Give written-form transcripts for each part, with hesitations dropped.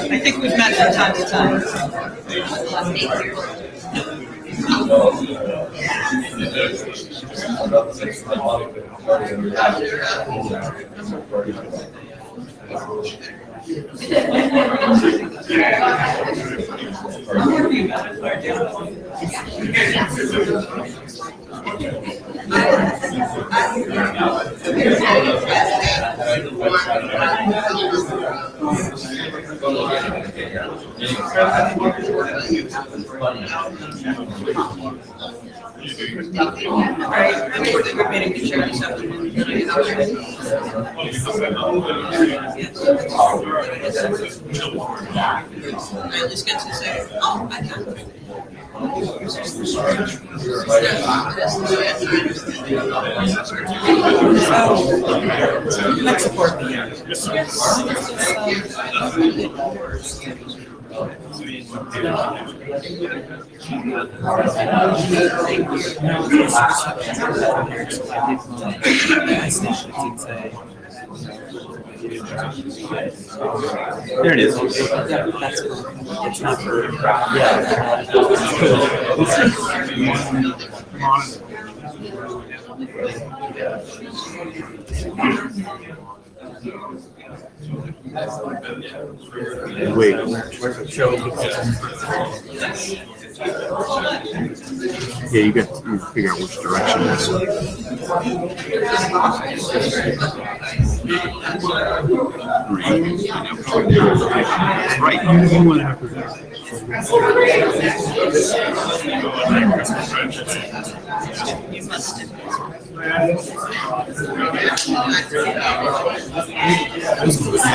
I think we've met from time to time. I just get to say, oh, I can. Let's support me. There it is. That's cool. It's not for Wait. Yeah, you figure out which direction this is. right. You want to have to. You must have.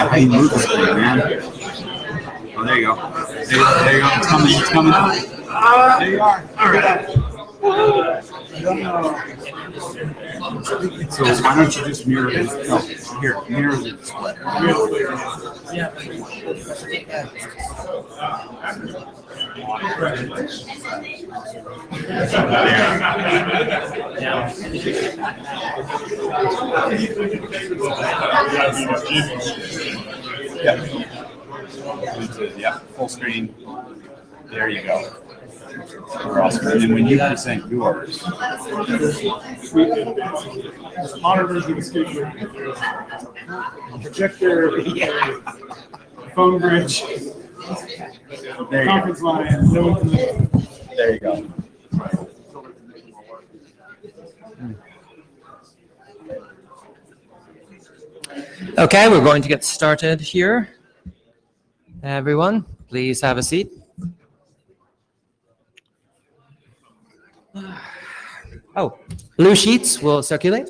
How you move this thing, man? Oh, there you go. There you go. It's coming. It's coming. There you are. All right. So why don't you just mirror this? No, here, mirror the display. Yeah. Yeah, full screen. There you go. We're awesome. And then when you present yours, monitors with a speaker, projector, phone bridge, conference line. There you go. Okay, we're going to get started here. Everyone, please have a seat. Oh, blue sheets will circulate.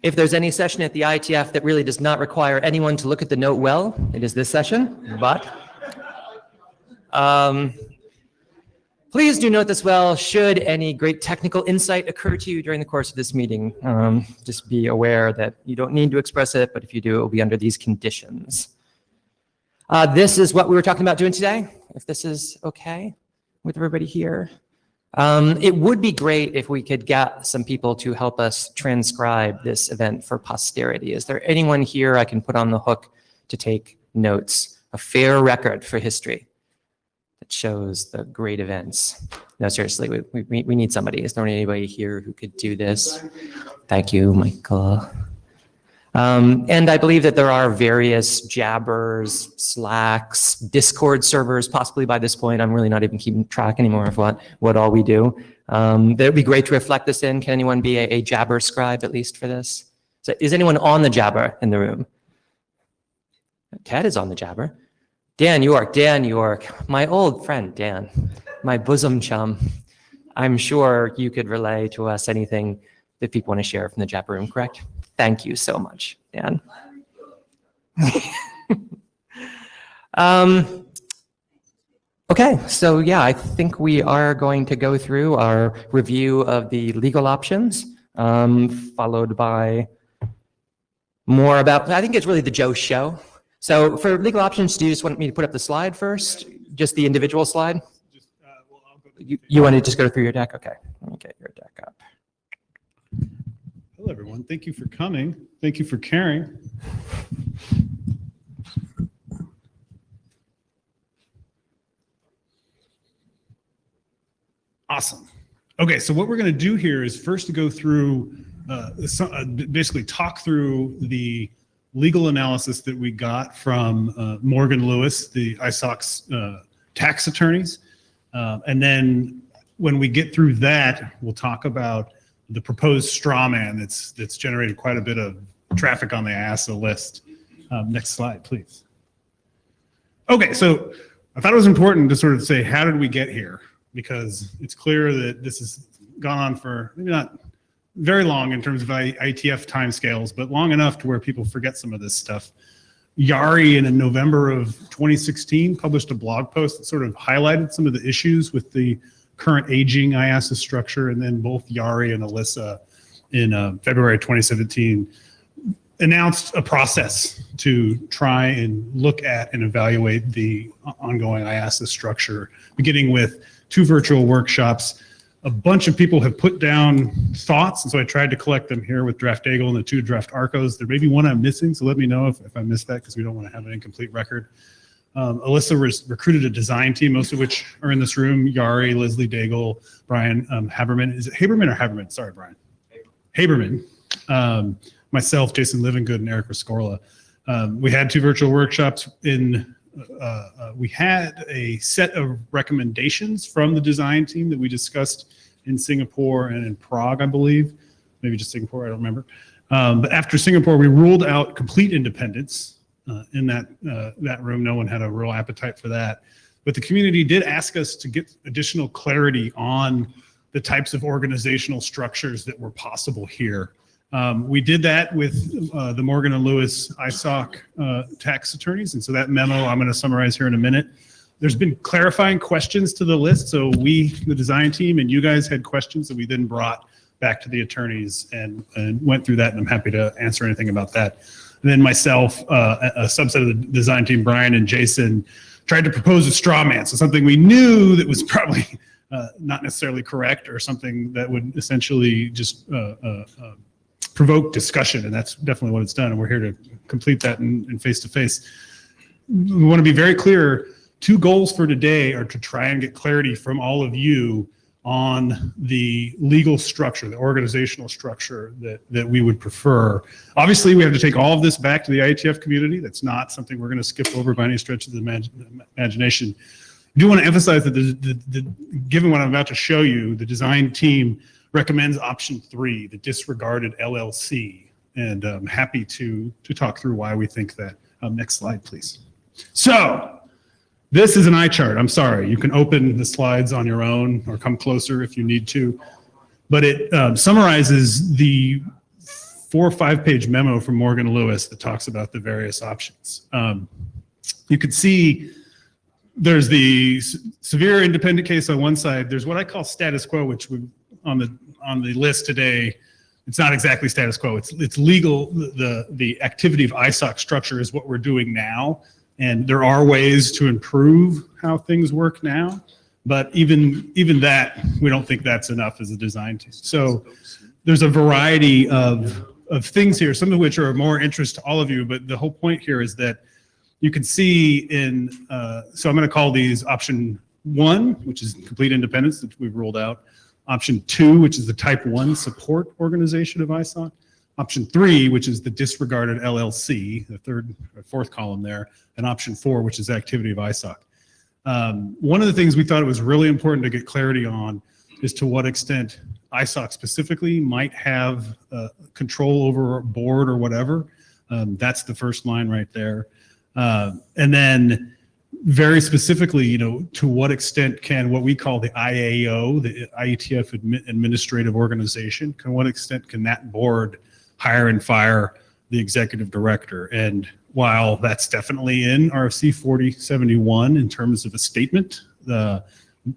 If there's any session at the IETF that really does not require anyone to look at the note well, it is this session, but please do note this well should any great technical insight occur to you during the course of this meeting. Just be aware that you don't need to express it, but if you do, it will be under these conditions. This is what we were talking about doing today, if this is okay with everybody here. It would be great if we could get some people to help us transcribe this event for posterity. Is there anyone here I can put on the hook to take notes? A fair record for history that shows the great events. No, seriously, we need somebody. Is there anybody here who could do this? Thank you, Michael. And I believe that there are various Jabbers, Slacks, Discord servers, possibly by this point. I'm really not even keeping track anymore of what all we do. That would be great to reflect this in. Can anyone be a Jabber scribe, at least for this? So is anyone on the Jabber in the room? Ted is on the Jabber. Dan York, my old friend, Dan, my bosom chum. I'm sure you could relay to us anything that people want to share from the Jabber room, correct? Thank you so much, Dan. Okay, so yeah, I think we are going to go through our review of the legal options, followed by more about, I think it's really the Joe show. So for legal options, do you just want me to put up the slide first? Just the individual slide? You want to just go through your deck? Okay, let me get your deck up. Hello, everyone. Thank you for coming. Thank you for caring. Awesome. Okay, so what we're going to do here is first to go through, basically talk through the legal analysis that we got from Morgan Lewis, the ISOC's tax attorneys. And then when we get through that, we'll talk about the proposed straw man that's generated quite a bit of traffic on the IASA list. Next slide, please. Okay, so I thought it was important to sort of say, how did we get here? Because it's clear that this has gone on for maybe not very long in terms of IETF timescales, but long enough to where people forget some of this stuff. Yari, in November of 2016, published a blog post that sort of highlighted some of the issues with the current aging IASA structure, and then both Yari and Alyssa in February 2017 announced a process to try and look at and evaluate the ongoing IASA structure, beginning with 2 virtual workshops. A bunch of people have put down thoughts, and so I tried to collect them here with Draft Daigle and the 2 draft ARCOs. There may be one I'm missing, so let me know if I missed that, because we don't want to have an incomplete record. Alyssa recruited a design team, most of which are in this room. Yari, Leslie Daigle, Brian Haberman. Is it Haberman or Haberman? Sorry, Brian. Haberman. Myself, Jason Livingood, and Eric Rescorla. We had 2 virtual workshops. We had a set of recommendations from the design team that we discussed in Singapore and in Prague, I believe. Maybe just Singapore, I don't remember. But after Singapore, we ruled out complete independence in that room. No one had a real appetite for that. But the community did ask us to get additional clarity on the types of organizational structures that were possible here. We did that with the Morgan and Lewis ISOC tax attorneys, and so that memo I'm going to summarize here in a minute. There's been clarifying questions to the list, so we, the design team, and you guys had questions that we then brought back to the attorneys and went through that, and I'm happy to answer anything about that. And then myself, a subset of the design team, Brian and Jason, tried to propose a straw man, so something we knew that was probably not necessarily correct, or something that would essentially just provoke discussion, and that's definitely what it's done, and we're here to complete that in face-to-face. We want to be very clear. 2 goals for today are to try and get clarity from all of you on the legal structure, the organizational structure that we would prefer. Obviously, we have to take all of this back to the IETF community. That's not something we're going to skip over by any stretch of the imagination. I do want to emphasize that given what I'm about to show you, the design team recommends option 3, the disregarded LLC, and I'm happy to talk through why we think that. Next slide, please. So this is an eye chart. I'm sorry. You can open the slides on your own or come closer if you need to, but it summarizes the 4 or 5 page memo from Morgan Lewis that talks about the various options. You can see there's the severe independent case on one side. There's what I call status quo, which we on the list today. It's not exactly status quo. It's legal. The activity of ISOC structure is what we're doing now, and there are ways to improve how things work now. But even that, we don't think that's enough as a design team. So there's a variety of things here, some of which are of more interest to all of you, but the whole point here is that you can see in, so I'm going to call these option 1, which is complete independence that we've ruled out, option 2, which is the type 1 support organization of ISOC, option 3, which is the disregarded LLC, the third or fourth column there, and option 4, which is activity of ISOC. One of the things we thought it was really important to get clarity on is to what extent ISOC specifically might have control over a board or whatever. That's the first line right there. And then very specifically, to what extent can what we call the IAO, the IETF administrative organization, to what extent can that board hire and fire the executive director? And while that's definitely in RFC 4071 in terms of a statement,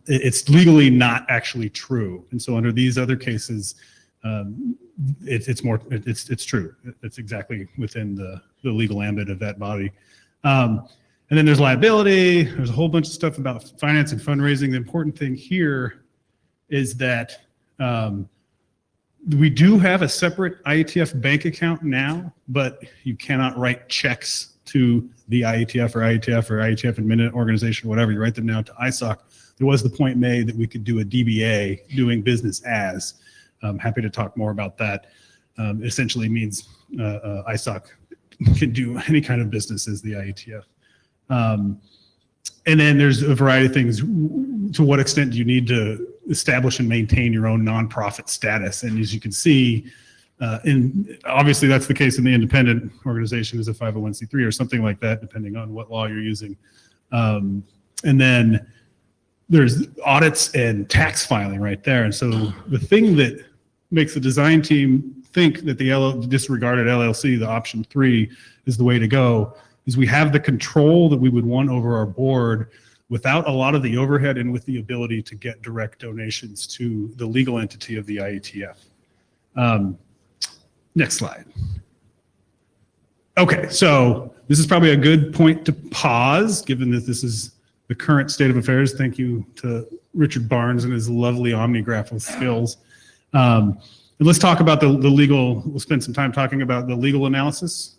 it's legally not actually true. And so under these other cases, it's true. It's exactly within the legal ambit of that body. And then there's liability. There's a whole bunch of stuff about finance and fundraising. The important thing here is that we do have a separate IETF bank account now, but you cannot write checks to the IETF or IETF admin organization, whatever. You write them now to ISOC. There was the point made that we could do a DBA, doing business as. I'm happy to talk more about that. It essentially means ISOC can do any kind of business as the IETF. And then there's a variety of things. To what extent do you need to establish and maintain your own nonprofit status? And as you can see, obviously that's the case in the independent organization as a 501c3 or something like that, depending on what law you're using. And then there's audits and tax filing right there. And so the thing that makes the design team think that the disregarded LLC, the option 3, is the way to go is we have the control that we would want over our board without a lot of the overhead and with the ability to get direct donations to the legal entity of the IETF. Next slide. Okay, so this is probably a good point to pause, given that this is the current state of affairs. Thank you to Richard Barnes and his lovely omnigraphical skills. And let's talk about the legal, we'll spend some time talking about the legal analysis.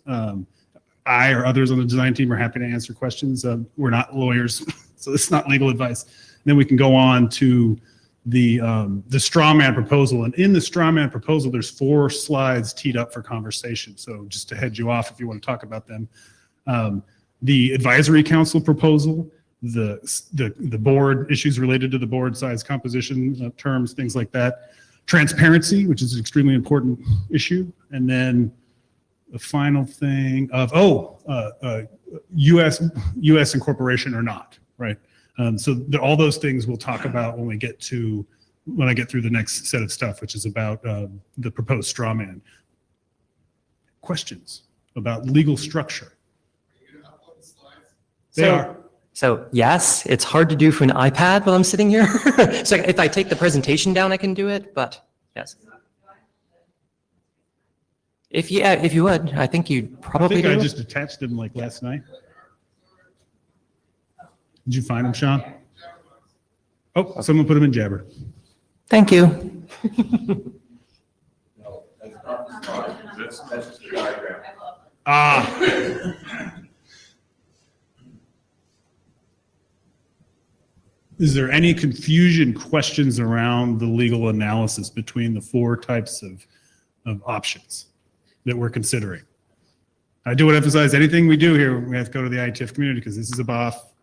I or others on the design team are happy to answer questions. We're not lawyers, so it's not legal advice. And then we can go on to the straw man proposal. And in the straw man proposal, there's 4 slides teed up for conversation. So just to head you off if you want to talk about them. The advisory council proposal, the board, issues related to the board size, composition, terms, things like that. Transparency, which is an extremely important issue. And then the final thing of, U.S. incorporation or not, right? So all those things we'll talk about when I get through the next set of stuff, which is about the proposed straw man. Questions about legal structure? They are. So yes, it's hard to do from an iPad while I'm sitting here. So if I take the presentation down, I can do it, but yes. If you would, I think you'd probably do. I just attached them like last night. Did you find them, Sean? Oh, someone put them in Jabber. Thank you. Is there any confusion, questions around the legal analysis between the 4 types of options that we're considering? I do want to emphasize anything we do here, we have to go to the IETF community because this is a BOF.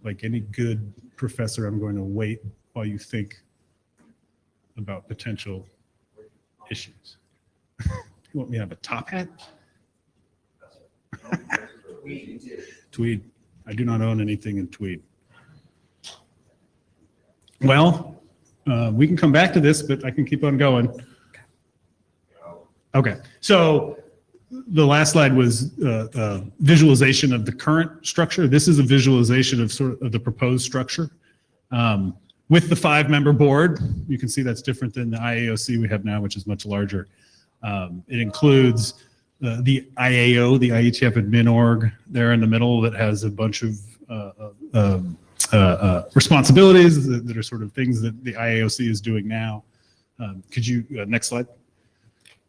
Like any good professor, I'm going to wait while you think about potential issues. You want me to have a top hat? Tweed. I do not own anything in tweed. Well, we can come back to this, but I can keep on going. Okay, so the last slide was visualization of the current structure. This is a visualization of sort of the proposed structure. With the 5-member board, you can see that's different than the IAOC we have now, which is much larger. It includes the IAO, the IETF admin org there in the middle that has a bunch of responsibilities that are sort of things that the IAOC is doing now. Could you, next slide?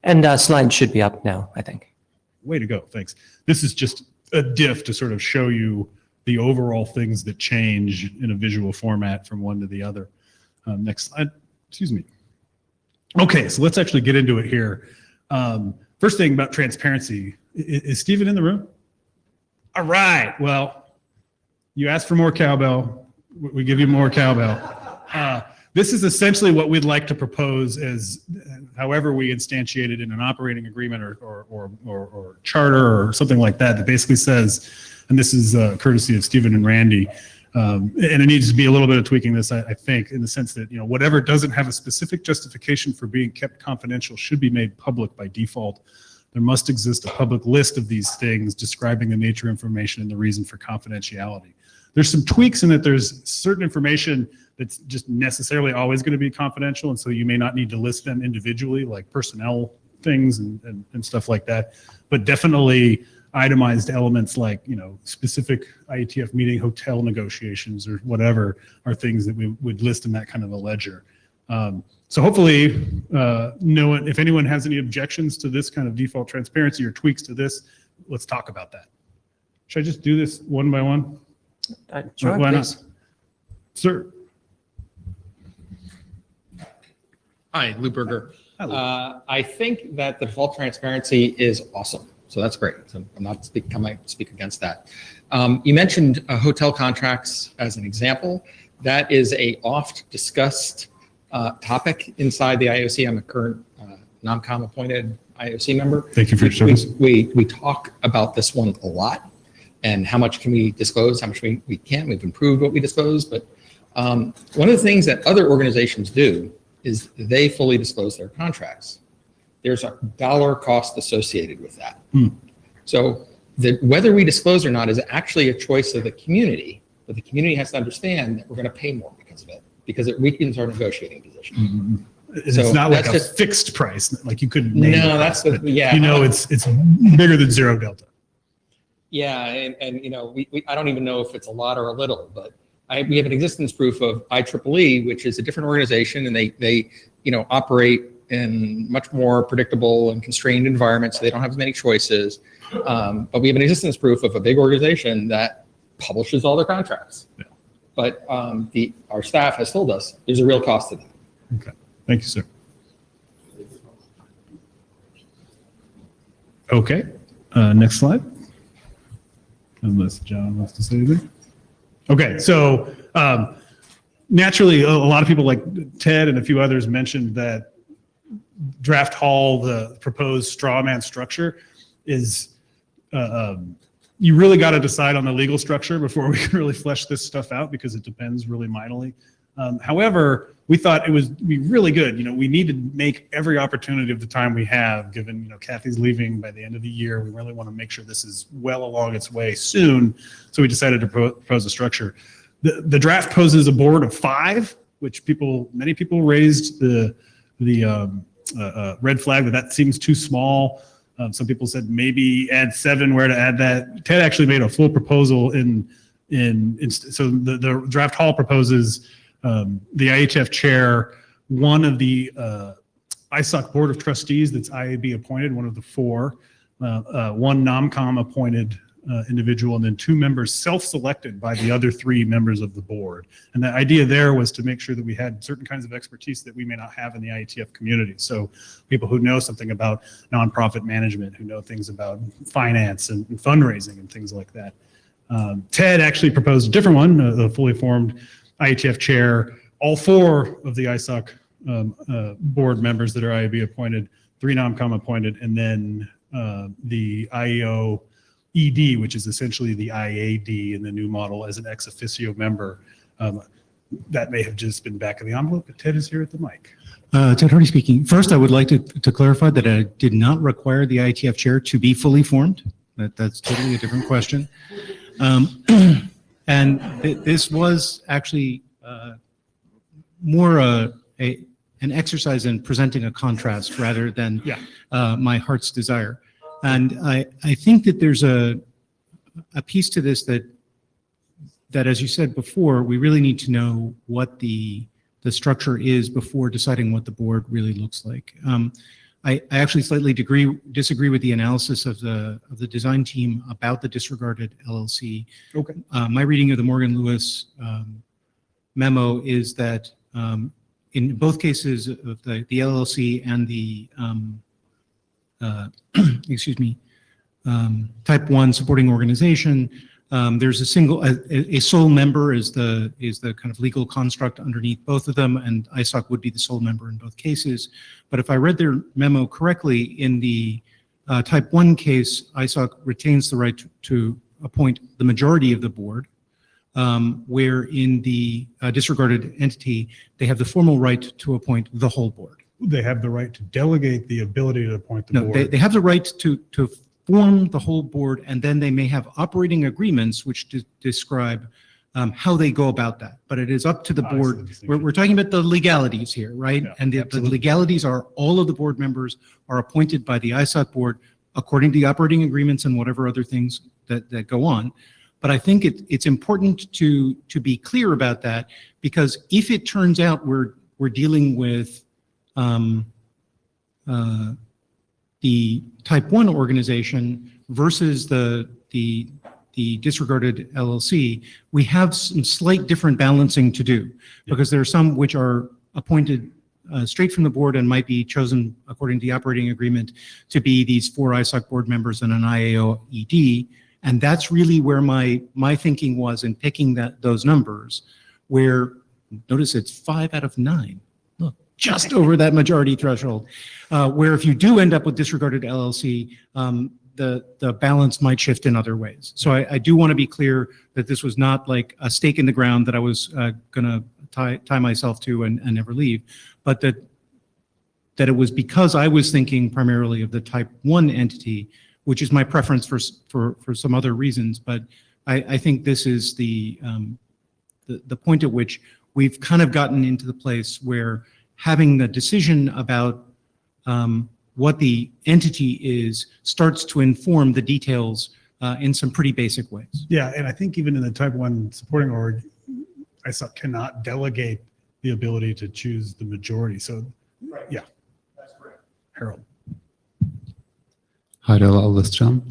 And slide should be up now, I think. Way to go, thanks. This is just a diff to sort of show you the overall things that change in a visual format from one to the other. Next slide, excuse me. Okay, so let's actually get into it here. First thing about transparency, is Stephen in the room? All right, well, you asked for more cowbell, we give you more cowbell. This is essentially what we'd like to propose as, however we instantiate it in an operating agreement or charter or something like that, that basically says, and this is courtesy of Stephen and Randy, and it needs to be a little bit of tweaking this, I think, in the sense that, whatever doesn't have a specific justification for being kept confidential should be made public by default. There must exist a public list of these things describing the nature of information and the reason for confidentiality. There's some tweaks in that there's certain information that's just necessarily always going to be confidential, and so you may not need to list them individually, like personnel things and stuff like that. But definitely itemized elements like, specific IETF meeting hotel negotiations or whatever are things that we would list in that kind of a ledger. So hopefully, if anyone has any objections to this kind of default transparency or tweaks to this, let's talk about that. Should I just do this one by one? Sure, Why please. not? Sir. Hi, Lou Berger. I think that the default transparency is awesome. So that's great. So I might speak against that. You mentioned hotel contracts as an example. That is a oft discussed topic inside the IOC. I'm a current non-com appointed IOC member. Thank you for your service. We talk about this one a lot, and how much can we disclose, how much we can't. We've improved what we disclose, but one of the things that other organizations do is they fully disclose their contracts. There's a dollar cost associated with that. So whether we disclose or not is actually a choice of the community, but the community has to understand that we're going to pay more because of it, because it weakens our negotiating position. It's not like a fixed price, like you couldn't name No, it, that's but yeah. it's bigger than zero delta. Yeah, and I don't even know if it's a lot or a little, but we have an existence proof of IEEE, which is a different organization, and they operate in much more predictable and constrained environments, so they don't have as many choices. But we have an existence proof of a big organization that publishes all their contracts. Yeah. But our staff has told us there's a real cost to that. Okay, thank you, sir. Okay, next slide. Unless John wants to say anything. Okay, so naturally, a lot of people like Ted and a few others mentioned that draft hall, the proposed straw man structure, is you really got to decide on the legal structure before we can really flesh this stuff out, because it depends really mightily. However, we thought it would be really good. We need to make every opportunity of the time we have, given Kathy's leaving by the end of the year. We really want to make sure this is well along its way soon. So we decided to propose a structure. The draft poses a board of 5, which many people raised the red flag that seems too small. Some people said maybe add 7, where to add that. Ted actually made a full proposal so the draft hall proposes the IETF chair, one of the ISOC board of trustees that's IAB appointed, one of the 4, one NOMCOM appointed individual, and then 2 members self-selected by the other 3 members of the board. And the idea there was to make sure that we had certain kinds of expertise that we may not have in the IETF community. So people who know something about nonprofit management, who know things about finance and fundraising and things like that. Ted actually proposed a different one, a fully formed IETF chair, all 4 of the ISOC board members that are IAB appointed, 3 NOMCOM appointed, and then the IEO ED, which is essentially the IAD in the new model, as an ex officio member. That may have just been back of the envelope, but Ted is here at the mic. Ted Hardy speaking. First, I would like to clarify that I did not require the IETF chair to be fully formed. That's totally a different question. And this was actually more an exercise in presenting a contrast rather than my heart's desire. And I think that there's a piece to this that, as you said before, we really need to know what the structure is before deciding what the board really looks like. I actually slightly disagree with the analysis of the design team about the disregarded LLC. Okay. My reading of the Morgan Lewis memo is that in both cases of the LLC and the excuse me, type 1 supporting organization, there's a sole member is the kind of legal construct underneath both of them, and ISOC would be the sole member in both cases. But if I read their memo correctly, in the type 1 case, ISOC retains the right to appoint the majority of the board, where in the disregarded entity, they have the formal right to appoint the whole board. They have the right to delegate the ability to appoint the No, board. they have the right to form the whole board, and then they may have operating agreements which describe how they go about that. But it is up to the I see board. the distinction. We're talking about the legalities here, right? Yeah, And the absolutely. legalities are all of the board members are appointed by the ISOC board according to the operating agreements and whatever other things that go on. But I think it's important to be clear about that, because if it turns out we're dealing with the type 1 organization versus the disregarded LLC, we have some slight different balancing to do, because there are some which are appointed straight from the board and might be chosen according to the operating agreement to be these 4 ISOC board members and an IAOED. And that's really where my thinking was in picking those numbers, where notice it's 5 out of 9. Look, just over that majority threshold, where if you do end up with disregarded LLC, the balance might shift in other ways. So I do want to be clear that this was not like a stake in the ground that I was going to tie myself to and never leave, but that it was because I was thinking primarily of the type 1 entity, which is my preference for some other reasons. But I think this is the point at which we've kind of gotten into the place where having the decision about what the entity is starts to inform the details in some pretty basic ways. Yeah, and I think even in the type 1 supporting org, ISOC cannot delegate the ability to choose the majority. So, yeah. That's correct. Harold. Hi, Alvestran.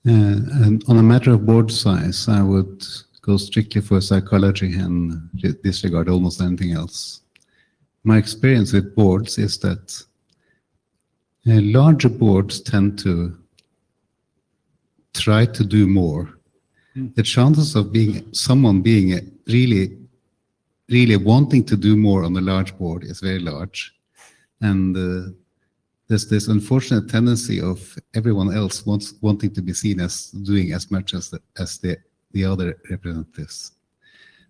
And on a matter of board size, I would go strictly for psychology and disregard almost anything else. My experience with boards is that larger boards tend to try to do more. The chances of someone being really wanting to do more on a large board is very large. And there's this unfortunate tendency of everyone else wanting to be seen as doing as much as the other representatives.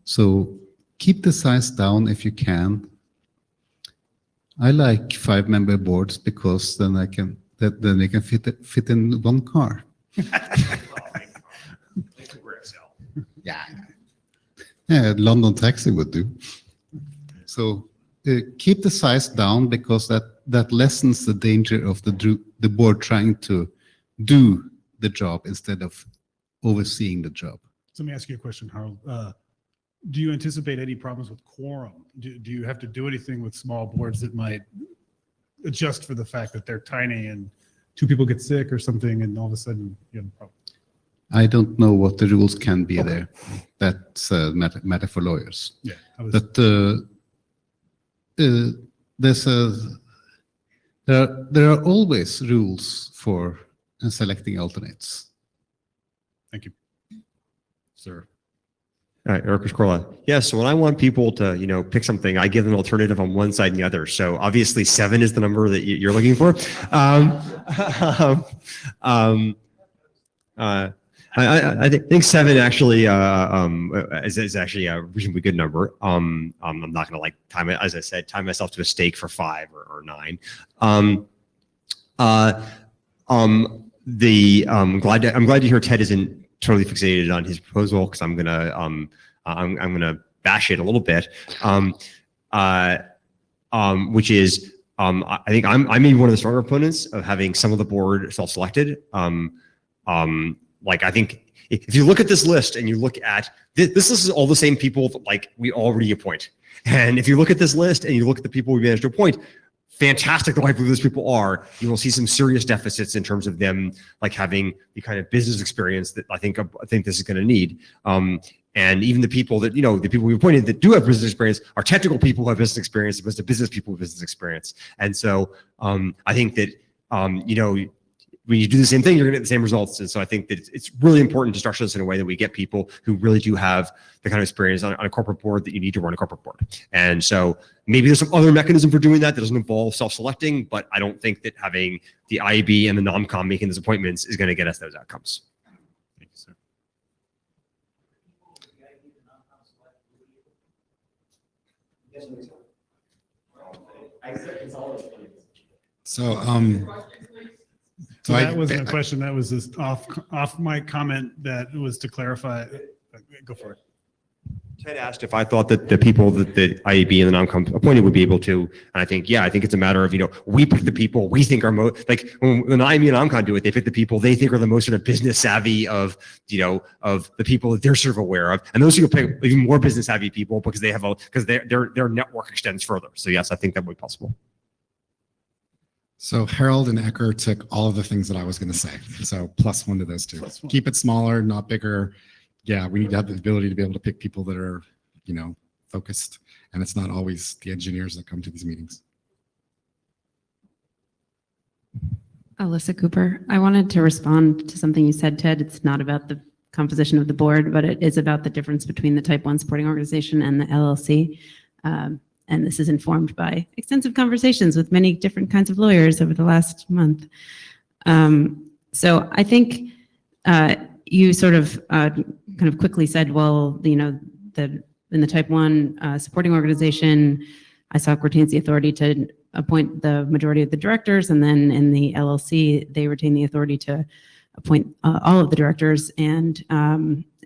So keep the size down if you can. I like 5-member boards because then they can fit in one car. Yeah, London Taxi would do. So keep the size down, because that lessens the danger of the board trying to do the job instead of overseeing the job. So let me ask you a question, Harold. Do you anticipate any problems with quorum? Do you have to do anything with small boards that might adjust for the fact that they're tiny and 2 people get sick or something and all of a sudden you have a problem? I don't know what the rules can be there. That's a matter for lawyers. Yeah. But there are always rules for selecting alternates. Thank you. Sir. All right, Eric Corla. Yeah, so when I want people to, pick something, I give them an alternative on one side and the other. So obviously 7 is the number that you're looking for. I think 7 actually is actually a reasonably good number. I'm not going to time it, as I said, tie myself to a stake for 5 or 9. I'm glad to hear Ted isn't totally fixated on his proposal, because I'm gonna bash it a little bit, which is I think I'm maybe one of the stronger proponents of having some of the board self-selected. Like I think if you look at this list and you look at this is all the same people that, like we already appoint. And if you look at this list and you look at the people we managed to appoint, fantastic the likely those people are, you will see some serious deficits in terms of them like having the kind of business experience that I think this is going to need. And even the people that, you know, the people we've appointed that do have business experience are technical people who have business experience as opposed to business people with business experience. And so I think that, you know, when you do the same thing, you're going to get the same results. And so I think that it's really important to structure this in a way that we get people who really do have the kind of experience on a corporate board that you need to run a corporate board. And so maybe there's some other mechanism for doing that doesn't involve self-selecting, but I don't think that having the IAB and the NOMCOM making those appointments is going to get us those outcomes. Thank you, sir. So, So that wasn't a question. That was this off mic comment that was to clarify. Go for it. Ted asked if I thought that the people that the IAB and the NOMCOM appointed would be able to, and I think, yeah, I think it's a matter of, you know, we pick the people we think are most, like when IAB and NOMCOM do it, they pick the people they think are the most sort of business savvy of, you know, of the people that they're sort of aware of. And those people pick even more business savvy people because they have because their network extends further. So yes, I think that would be possible. So Harold and Ecker took all of the things that I was going to say. So +1 to those two. Keep it smaller, not bigger. Yeah, we need to have the ability to be able to pick people that are, you know, focused. And it's not always the engineers that come to these meetings. Alyssa Cooper. I wanted to respond to something you said, Ted. It's not about the composition of the board, but it is about the difference between the Type 1 supporting organization and the LLC. And this is informed by extensive conversations with many different kinds of lawyers over the last month. So I think you sort of kind of quickly said, well, you know, in the Type 1 supporting organization, ISOC retains the authority to appoint the majority of the directors, and then in the LLC, they retain the authority to appoint all of the directors, and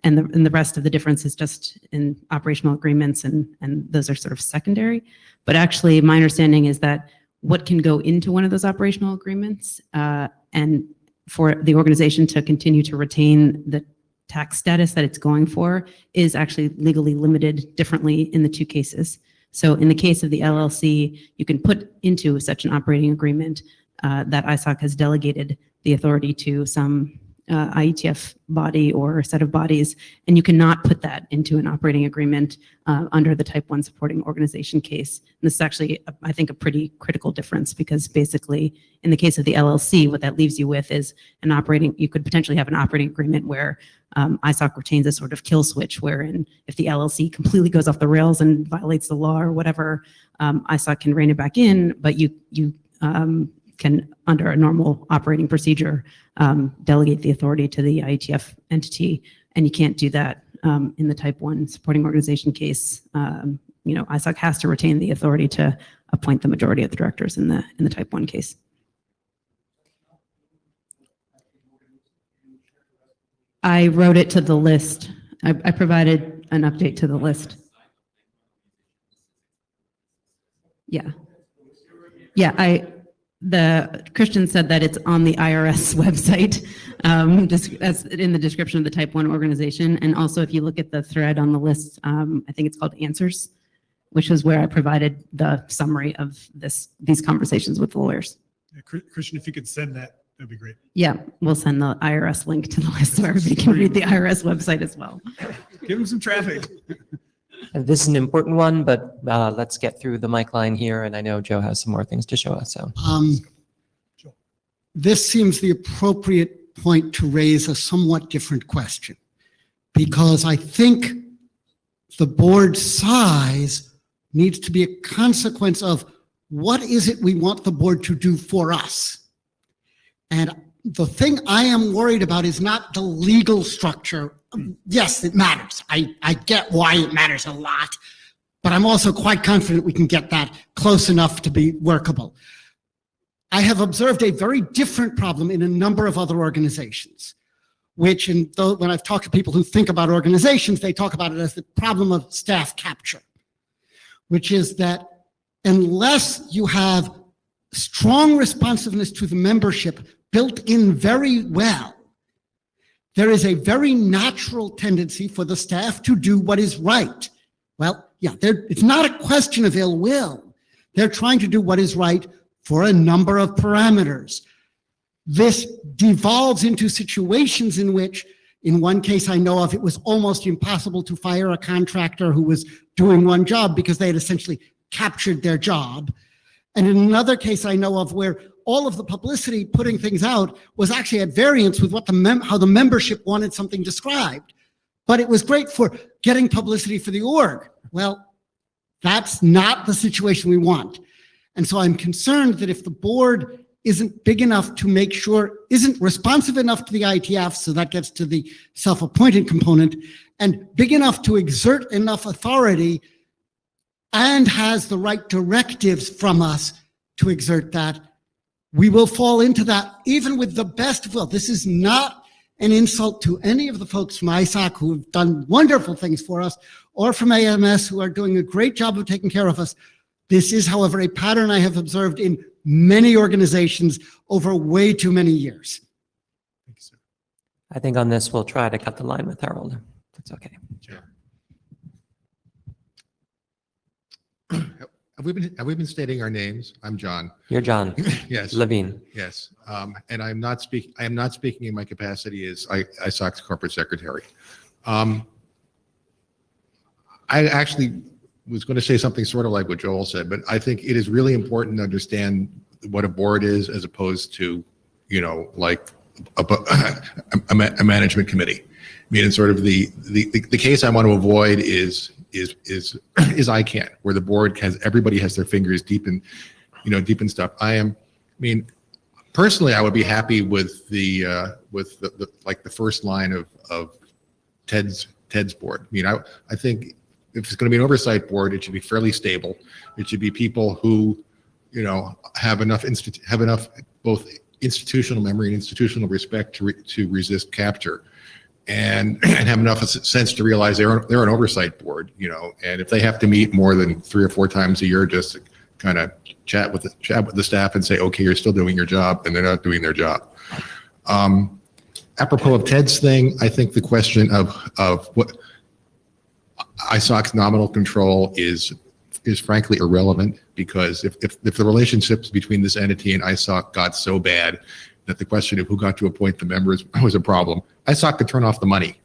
the rest of the difference is just in operational agreements, and those are sort of secondary. But actually, my understanding is that what can go into one of those operational agreements, and for the organization to continue to retain the tax status that it's going for, is actually legally limited differently in the two cases. So in the case of the LLC, you can put into such an operating agreement that ISOC has delegated the authority to some IETF body or set of bodies, and you cannot put that into an operating agreement under the Type 1 supporting organization case. And this is actually, I think, a pretty critical difference, because basically, in the case of the LLC, what that leaves you with is you could potentially have an operating agreement where ISOC retains a sort of kill switch, wherein if the LLC completely goes off the rails and violates the law or whatever, ISOC can rein it back in, but you can, under a normal operating procedure, delegate the authority to the IETF entity, and you can't do that in the Type 1 supporting organization case. You know, ISOC has to retain the authority to appoint the majority of the directors in the Type 1 case. I wrote it to the list. I provided an update to the list. Yeah. Yeah, the Christian said that it's on the IRS website, just as in the description of the Type 1 organization. And also, if you look at the thread on the list, I think it's called Answers, which is where I provided the summary of these conversations with the lawyers. Yeah, Christian, if you could send that, that'd be great. Yeah, we'll send the IRS link to the list so everybody can read the IRS website as well. Give them some traffic. This is an important one, but let's get through the mic line here, and I know Joe has some more things to show us. So, this seems the appropriate point to raise a somewhat different question, because I think the board size needs to be a consequence of what is it we want the board to do for us. And the thing I am worried about is not the legal structure. Yes, it matters. I get why it matters a lot, but I'm also quite confident we can get that close enough to be workable. I have observed a very different problem in a number of other organizations, which when I've talked to people who think about organizations, they talk about it as the problem of staff capture, which is that unless you have strong responsiveness to the membership built in very well, there is a very natural tendency for the staff to do what is right. Well, yeah, it's not a question of ill will. They're trying to do what is right for a number of parameters. This devolves into situations in which, in one case I know of, it was almost impossible to fire a contractor who was doing one job because they had essentially captured their job. And in another case I know of where all of the publicity putting things out was actually at variance with what how the membership wanted something described. But it was great for getting publicity for the org. Well, that's not the situation we want. And so I'm concerned that if the board isn't big enough to make sure, isn't responsive enough to the IETF, so that gets to the self-appointed component, and big enough to exert enough authority and has the right directives from us to exert that, we will fall into that even with the best of will. This is not an insult to any of the folks from ISAC who have done wonderful things for us, or from AMS who are doing a great job of taking care of us. This is, however, a pattern I have observed in many organizations over way too many years. I think on this, we'll try to cut the line with Harold. That's okay. Have we been stating our names? I'm John. You're John. Yes. Levine. Yes. And I am not speaking in my capacity as ISAC's corporate secretary. I actually was going to say something sort of like what Joel said, but I think it is really important to understand what a board is as opposed to, like a management committee. I mean, and sort of the case I want to avoid is ICANN, where the board everybody has their fingers deep in stuff. Personally, I would be happy with the first line of Ted's board. I think if it's going to be an oversight board, it should be fairly stable. It should be people who, have enough both institutional memory and institutional respect to resist capture. And have enough sense to realize they're an oversight board, and if they have to meet more than 3 or 4 times a year just to kind of chat with the staff and say, okay, you're still doing your job, and they're not doing their job. Apropos of Ted's thing, I think the question of what ISOC's nominal control is frankly irrelevant, because if the relationships between this entity and ISOC got so bad that the question of who got to appoint the members was a problem, ISOC could turn off the money,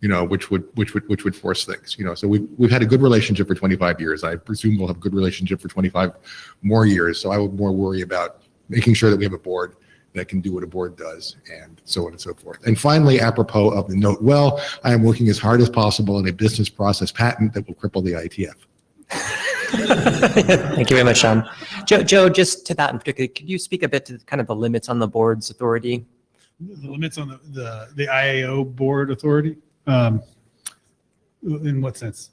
which would force things. So we've had a good relationship for 25 years. I presume we'll have a good relationship for 25 more years. So I would more worry about making sure that we have a board that can do what a board does, and so on and so forth. And finally, apropos of the note, I am working as hard as possible on a business process patent that will cripple the IETF. Thank you very much, Sean. Joe, just to that in particular, could you speak a bit to kind of the limits on the board's authority? The limits on the IAO board authority? In what sense?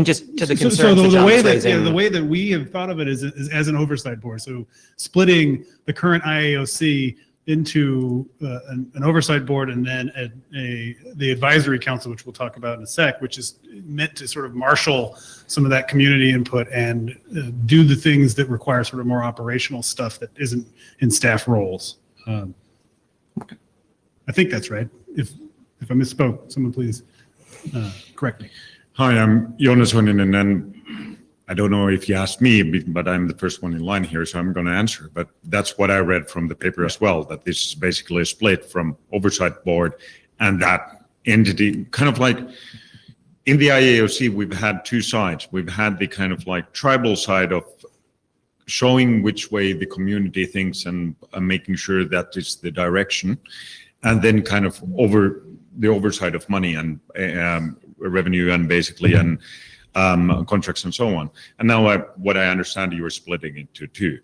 Just to the concerns so that the way John's that raising. the way that we have thought of it is as an oversight board. So splitting the current IAOC into an oversight board, and then the advisory council, which we'll talk about in a sec, which is meant to sort of marshal some of that community input and do the things that require sort of more operational stuff that isn't in staff roles. I think that's right. If I misspoke, someone please correct me. Hi, I'm Jonas Honinen, and I don't know if you asked me, but I'm the first one in line here, so I'm going to answer. But that's what I read from the paper as well, that this is basically a split from oversight board and that entity, kind of like in the IAOC, we've had 2 sides. We've had the kind of like tribal side of showing which way the community thinks and making sure that is the direction, and then kind of over the oversight of money and revenue and basically and contracts and so on. And now what I understand, you are splitting into 2.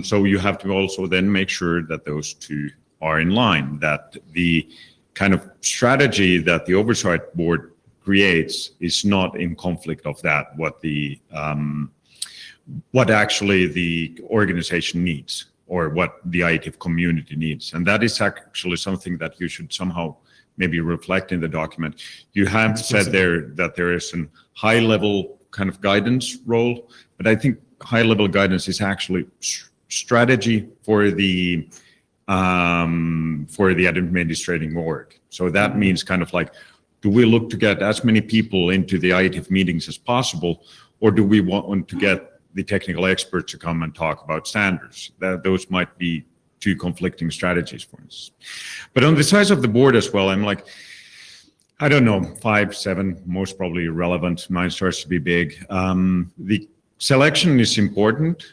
So you have to also then make sure that those 2 are in line, that the kind of strategy that the oversight board creates is not in conflict of that, what actually the organization needs or what the IETF community needs. And that is actually something that you should somehow maybe reflect in the document. You have said there that there is a high level kind of guidance role, but I think high level guidance is actually strategy for the administrating board. So that means kind of like, do we look to get as many people into the IETF meetings as possible, or do we want to get the technical experts to come and talk about standards? Those might be two conflicting strategies, for instance. But on the size of the board as well, I'm like, I don't know, 5, 7, most probably irrelevant. Mine starts to be big. The selection is important.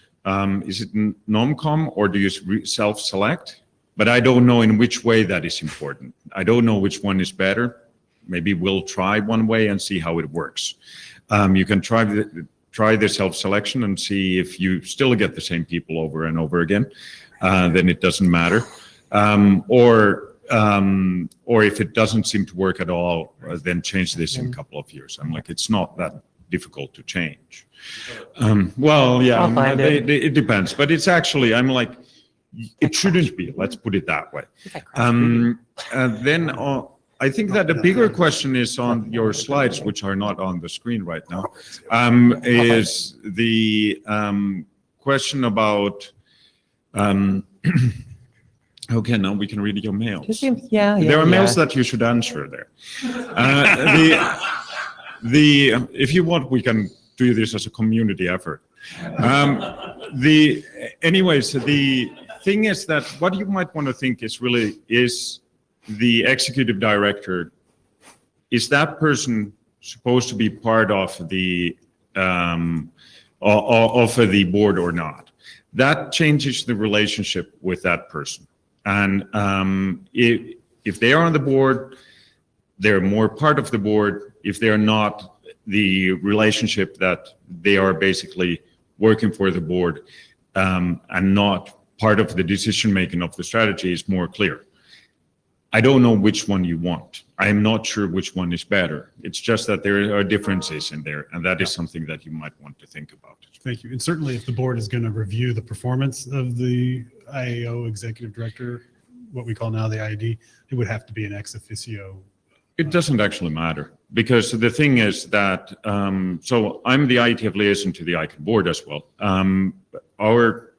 Is it non-com or do you self-select? But I don't know in which way that is important. I don't know which one is better. Maybe we'll try one way and see how it works. You can try the self-selection and see if you still get the same people over and over again. Then it doesn't matter. Or if it doesn't seem to work at all, then change this in a couple of years. I'm like, it's not that difficult to change. Well, yeah, I'll find it depends. But it's actually, I'm like, it shouldn't be. Let's put it that way. Then I think that the bigger question is on your slides, which are not on the screen right now, is the question about, okay, now we can read your mails. There are mails that you should answer there. If you want, we can do this as a community effort. Anyways, the thing is that what you might want to think is really is the executive director, is that person supposed to be part of the board or not? That changes the relationship with that person. And if they are on the board, they're more part of the board. If they're not, the relationship that they are basically working for the board and not part of the decision making of the strategy is more clear. I don't know which one you want. I'm not sure which one is better. It's just that there are differences in there, and that is something that you might want to think about. Thank you. And certainly if the board is going to review the performance of the IAO executive director, what we call now the IED, it would have to be an ex officio. It doesn't actually matter, because the thing is that, so I'm the IETF liaison to the ICANN board as well. Our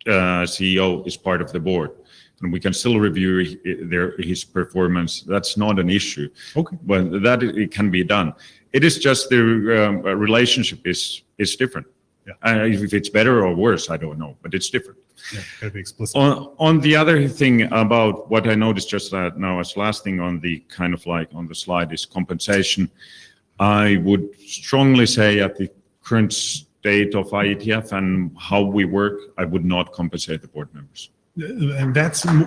CEO is part of the board, and we can still review his performance. That's not an issue. Okay. But that it can be done. It is just the relationship is different. Yeah. If it's better or worse, I don't know, but it's different. Yeah, gotta be explicit. On the other thing about what I noticed just now as last thing on the kind of like on the slide is compensation. I would strongly say at the current state of IETF and how we work, I would not compensate the board members. And that's one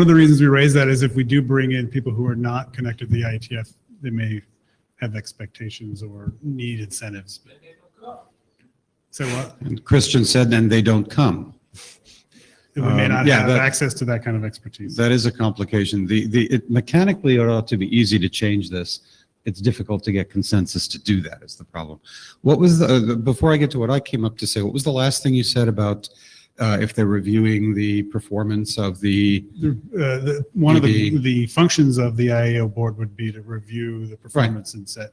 of the reasons we raise that is if we do bring in people who are not connected to the IETF, they may have expectations or need incentives. So what? And Christian said, then they don't come. We may not yeah, have that- access to that kind of expertise. That is a complication. Mechanically, it ought to be easy to change this. It's difficult to get consensus to do that is the problem. What was before I get to what I came up to say, what was the last thing you said about if they're reviewing the performance of One of the functions of the IAO board would be to review the performance and set,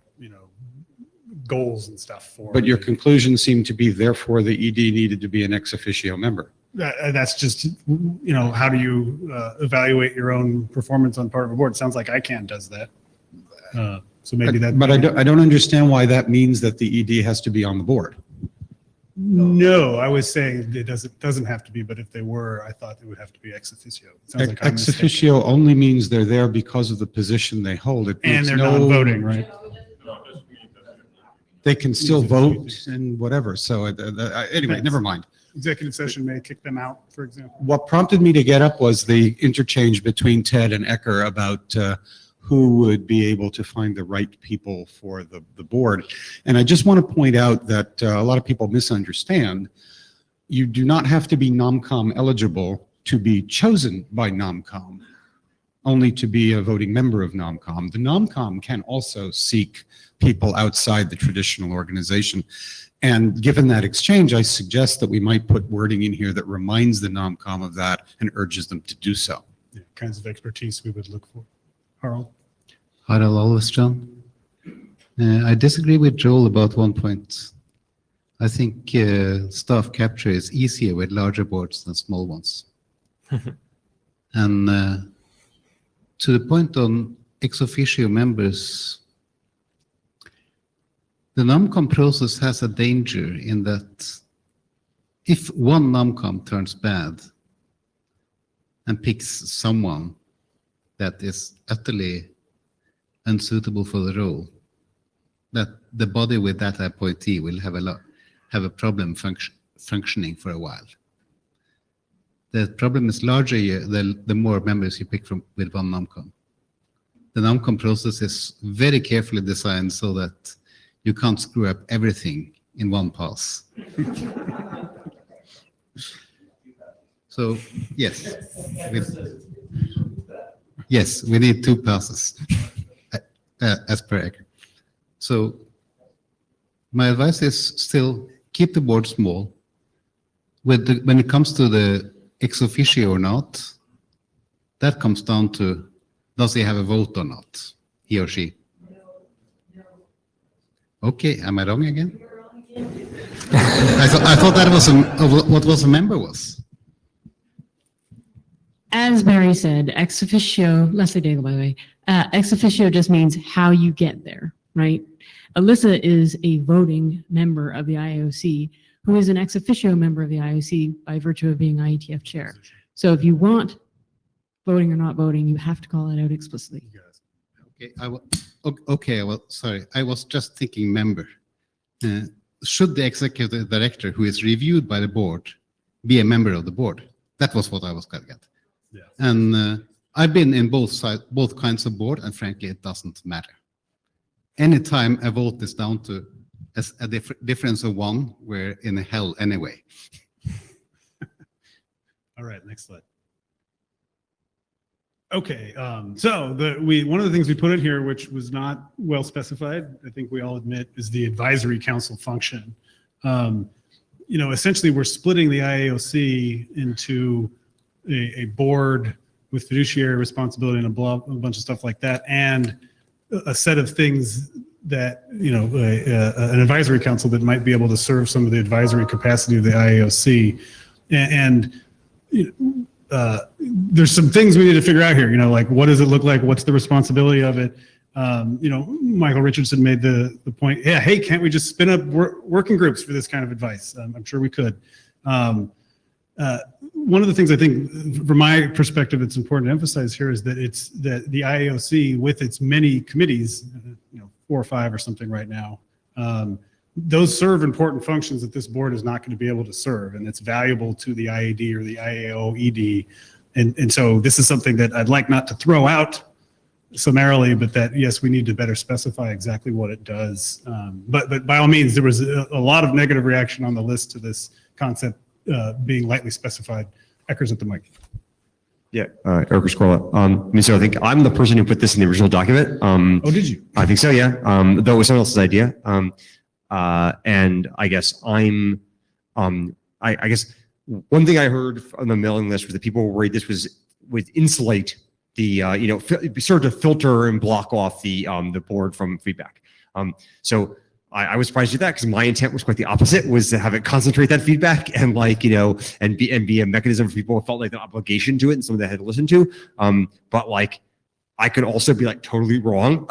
goals and stuff for. But your conclusion seemed to be, therefore, the ED needed to be an ex officio member. That's just, how do you evaluate your own performance on part of a board? It sounds like ICANN does that. So maybe that. But I don't understand why that means that the ED has to be on the board. No, I was saying it doesn't have to be, but if they were, I thought it would have to be ex officio. It sounds like I'm Ex mistaken. officio only means they're there because of the position they hold. It And makes they're no- non-voting, right? They can still vote and whatever. So anyway, never mind. Executive session may kick them out, for example. What prompted me to get up was the interchange between Ted and Ecker about who would be able to find the right people for the board. And I just want to point out that a lot of people misunderstand. You do not have to be NOMCOM eligible to be chosen by NOMCOM, only to be a voting member of NOMCOM. The NOMCOM can also seek people outside the traditional organization. And given that exchange, I suggest that we might put wording in here that reminds the NOMCOM of that and urges them to do so. Yeah, kinds of expertise we would look for. Harald? Harald Olvestrom. I disagree with Joel about one point. I think staff capture is easier with larger boards than small ones. And to the point on ex officio members, the NUMCOM process has a danger in that if one NUMCOM turns bad and picks someone that is utterly unsuitable for the role, that the body with that appointee will have a problem functioning for a while. The problem is larger the more members you pick from with one NUMCOM. The NUMCOM process is very carefully designed so that you can't screw up everything in one pass. So yes, we need 2 passes as per ECHR. So my advice is still keep the board small. When it comes to the ex officio or not, that comes down to, does he have a vote or not, he or she? Okay, am I wrong again? I thought that was what was a member was. As Barry said, ex officio, Leslie Daigle, by the way, ex officio just means how you get there, right? Alyssa is a voting member of the IOC who is an ex officio member of the IOC by virtue of being IETF chair. So if you want voting or not voting, you have to call it out explicitly. Okay, well, sorry, I was just thinking member. Should the executive director who is reviewed by the board be a member of the board? That was what I was going to get. Yeah. And I've been in both kinds of board, and frankly, it doesn't matter. Anytime a vote is down to a difference of 1, we're in hell anyway. All right, next slide. Okay, so one of the things we put in here, which was not well specified, I think we all admit, is the advisory council function. Essentially, we're splitting the IAOC into a board with fiduciary responsibility and a bunch of stuff like that, and a set of things that, an advisory council that might be able to serve some of the advisory capacity of the IAOC. There's some things we need to figure out here, like what does it look like? What's the responsibility of it? Michael Richardson made the point, yeah, hey, can't we just spin up working groups for this kind of advice? I'm sure we could. One of the things I think, from my perspective, it's important to emphasize here is that the IAOC, with its many committees, 4 or 5 or something right now, those serve important functions that this board is not going to be able to serve, and it's valuable to the IAD or the IAO-ED. And so this is something that I'd like not to throw out summarily, but that, yes, we need to better specify exactly what it does. But by all means, there was a lot of negative reaction on the list to this concept being lightly specified. Ecker's at the mic. Yeah, Eric Scorla. So I think I'm the person who put this in the original document. Oh, did you? I think so, yeah. Though it was someone else's idea. And I guess I guess one thing I heard on the mailing list was that people were worried this would insulate the, sort of filter and block off the board from feedback. So I was surprised at that, because my intent was quite the opposite, was to have it concentrate that feedback and and be a mechanism for people who felt like an obligation to it and someone that had to listen to. But I could also be totally wrong.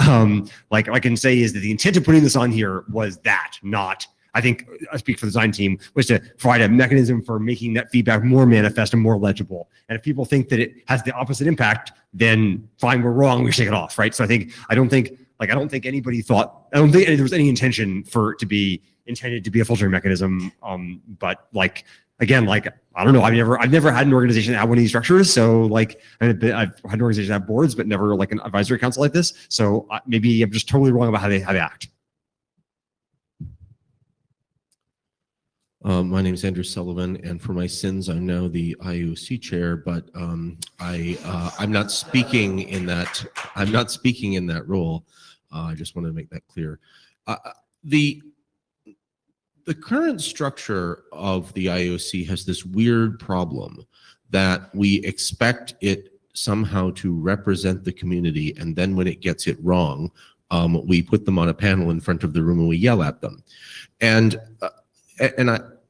Like I can say is that the intent of putting this on here was that, not, I think I speak for the design team, was to provide a mechanism for making that feedback more manifest and more legible. And if people think that it has the opposite impact, then fine, we're wrong, we should take it off, right? So I don't think anybody thought, I don't think there was any intention for it to be intended to be a filtering mechanism. But again, I don't know, I've never had an organization that had one of these structures. So I've had an organization that had boards, but never an advisory council like this. So maybe I'm just totally wrong about how they act. My name is Andrew Sullivan, and for my sins, I'm now the IOC chair. But I'm not speaking in that. I'm not speaking in that role. I just want to make that clear. The current structure of the IOC has this weird problem that we expect it somehow to represent the community, and then when it gets it wrong, we put them on a panel in front of the room and we yell at them. And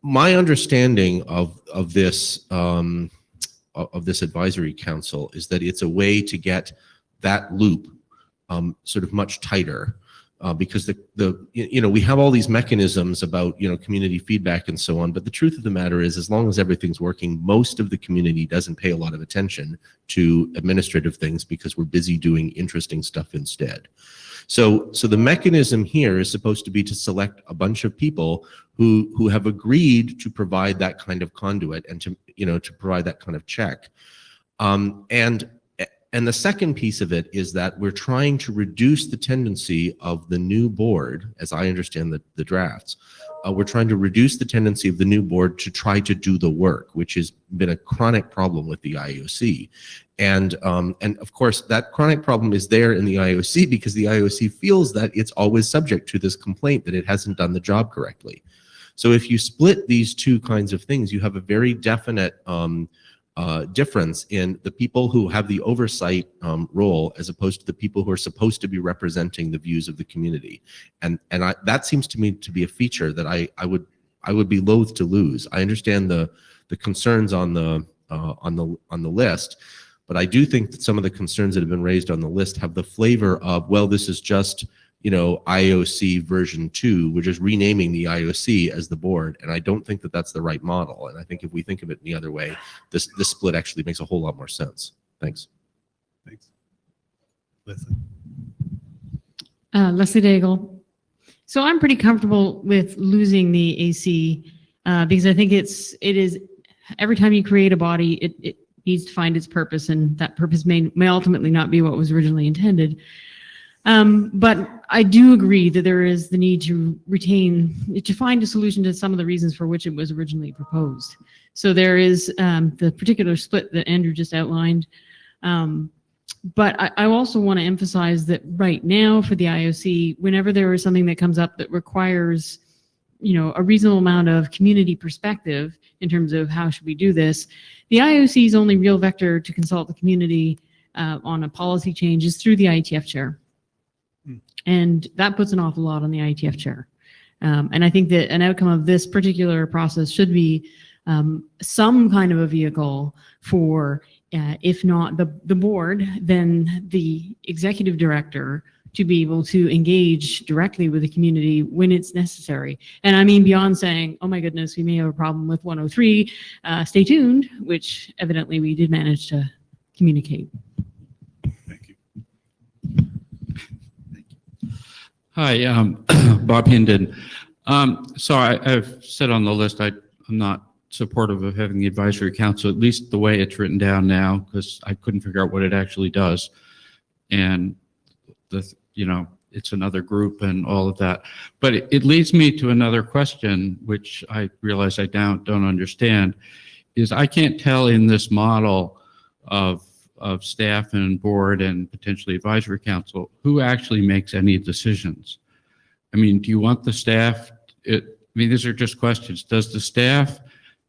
my understanding of this advisory council is that it's a way to get that loop sort of much tighter. Because we have all these mechanisms about community feedback and so on, but the truth of the matter is, as long as everything's working, most of the community doesn't pay a lot of attention to administrative things because we're busy doing interesting stuff instead. So the mechanism here is supposed to be to select a bunch of people who have agreed to provide that kind of conduit and to provide that kind of check. And the second piece of it is that we're trying to reduce the tendency of the new board, as I understand the drafts, we're trying to reduce the tendency of the new board to try to do the work, which has been a chronic problem with the IOC. And of course, that chronic problem is there in the IOC because the IOC feels that it's always subject to this complaint that it hasn't done the job correctly. So if you split these two kinds of things, you have a very definite difference in the people who have the oversight role as opposed to the people who are supposed to be representing the views of the community, and that seems to me to be a feature that I would be loath to lose. I understand the concerns on the list, but I do think that some of the concerns that have been raised on the list have the flavor of, well, this is just IOC version 2, we're just renaming the IOC as the board, and I don't think that that's the right model. And I think if we think of it in the other way, this split actually makes a whole lot more sense. Thanks. Thanks. Listen. Leslie Daigle. So I'm pretty comfortable with losing the AC because I think it is every time you create a body, it needs to find its purpose, and that purpose may ultimately not be what was originally intended. But I do agree that there is the need to find a solution to some of the reasons for which it was originally proposed. So there is the particular split that Andrew just outlined. But I also want to emphasize that right now for the IOC, whenever there is something that comes up that requires, a reasonable amount of community perspective in terms of how should we do this, the IOC's only real vector to consult the community on a policy change is through the IETF chair. And that puts an awful lot on the IETF chair. And I think that an outcome of this particular process should be some kind of a vehicle for, if not the board, then the executive director to be able to engage directly with the community when it's necessary. And I mean beyond saying, oh my goodness, we may have a problem with 103, stay tuned, which evidently we did manage to communicate. Hi, Bob Hinden. So I've said on the list I'm not supportive of having the advisory council, at least the way it's written down now, because I couldn't figure out what it actually does. And it's another group and all of that. But it leads me to another question, which I realize I don't understand, is I can't tell in this model of staff and board and potentially advisory council who actually makes any decisions. I mean, do you want the staff? These are just questions. Does the staff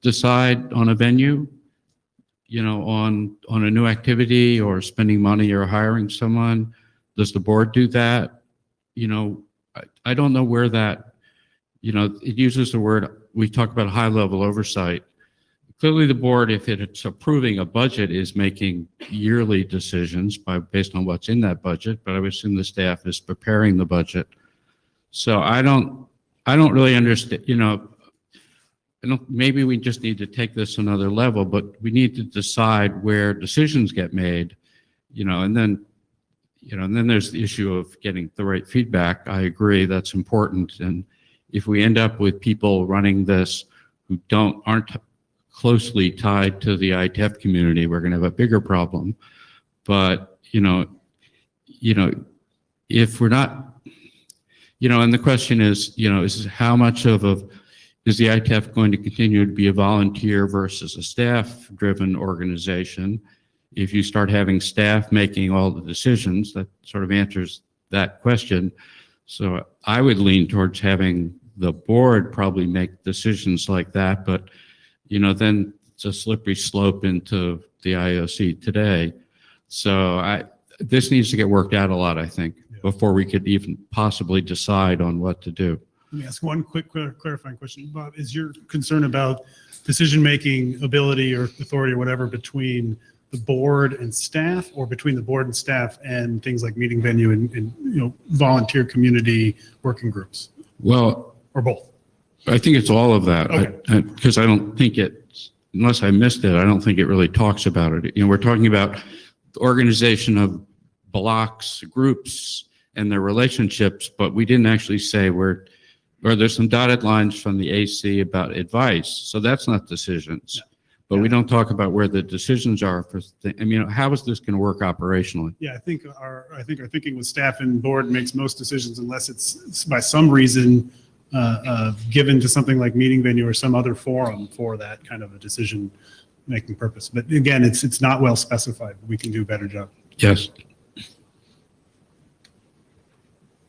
decide on a venue, on a new activity or spending money or hiring someone? Does the board do that? I don't know where that, it uses the word, we talk about high level oversight. Clearly the board, if it's approving a budget, is making yearly decisions based on what's in that budget, but I would assume the staff is preparing the budget. So I don't really understand, maybe we just need to take this to another level, but we need to decide where decisions get made, and then there's the issue of getting the right feedback. I agree, that's important. And if we end up with people running this who aren't closely tied to the IETF community, we're going to have a bigger problem. But, if we're not, and the question is, is how much is the IETF going to continue to be a volunteer versus a staff-driven organization? If you start having staff making all the decisions, that sort of answers that question. So I would lean towards having the board probably make decisions like that, but then it's a slippery slope into the IOC today. So this needs to get worked out a lot, I think, before we could even possibly decide on what to do. Let me ask one quick clarifying question. Bob, is your concern about decision-making ability or authority or whatever between the board and staff, or between the board and staff and things like meeting venue and volunteer community working groups, Well, or both? I think it's all of that. Okay. Because I don't think unless I missed it, I don't think it really talks about it. We're talking about the organization of blocks, groups, and their relationships, but we didn't actually say or there's some dotted lines from the AC about advice. So that's not decisions. But we don't talk about where the decisions are for, how is this going to work operationally? Yeah, I think our thinking with staff and board makes most decisions unless it's by some reason given to something like meeting venue or some other forum for that kind of a decision-making purpose. But again, it's not well specified. We can do a better job. Yes.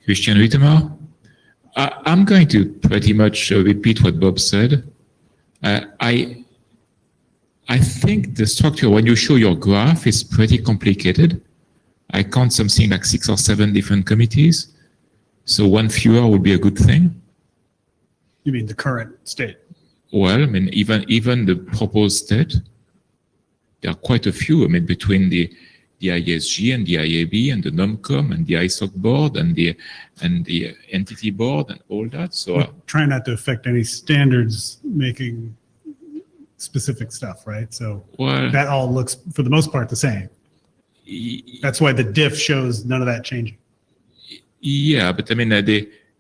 Christian Rittemar. I'm going to pretty much repeat what Bob said. I think the structure, when you show your graph, is pretty complicated. I count something like 6 or 7 different committees. So one fewer would be a good thing. You mean the current state? Well, even the proposed state, there are quite a few. Between the ISG and the IAB and the NOMCOM and the ISOC board and the entity board and all that. So try not to affect any standards making specific stuff, right? So that all looks, for the most part, the same. That's why the diff shows none of that changing. Yeah, but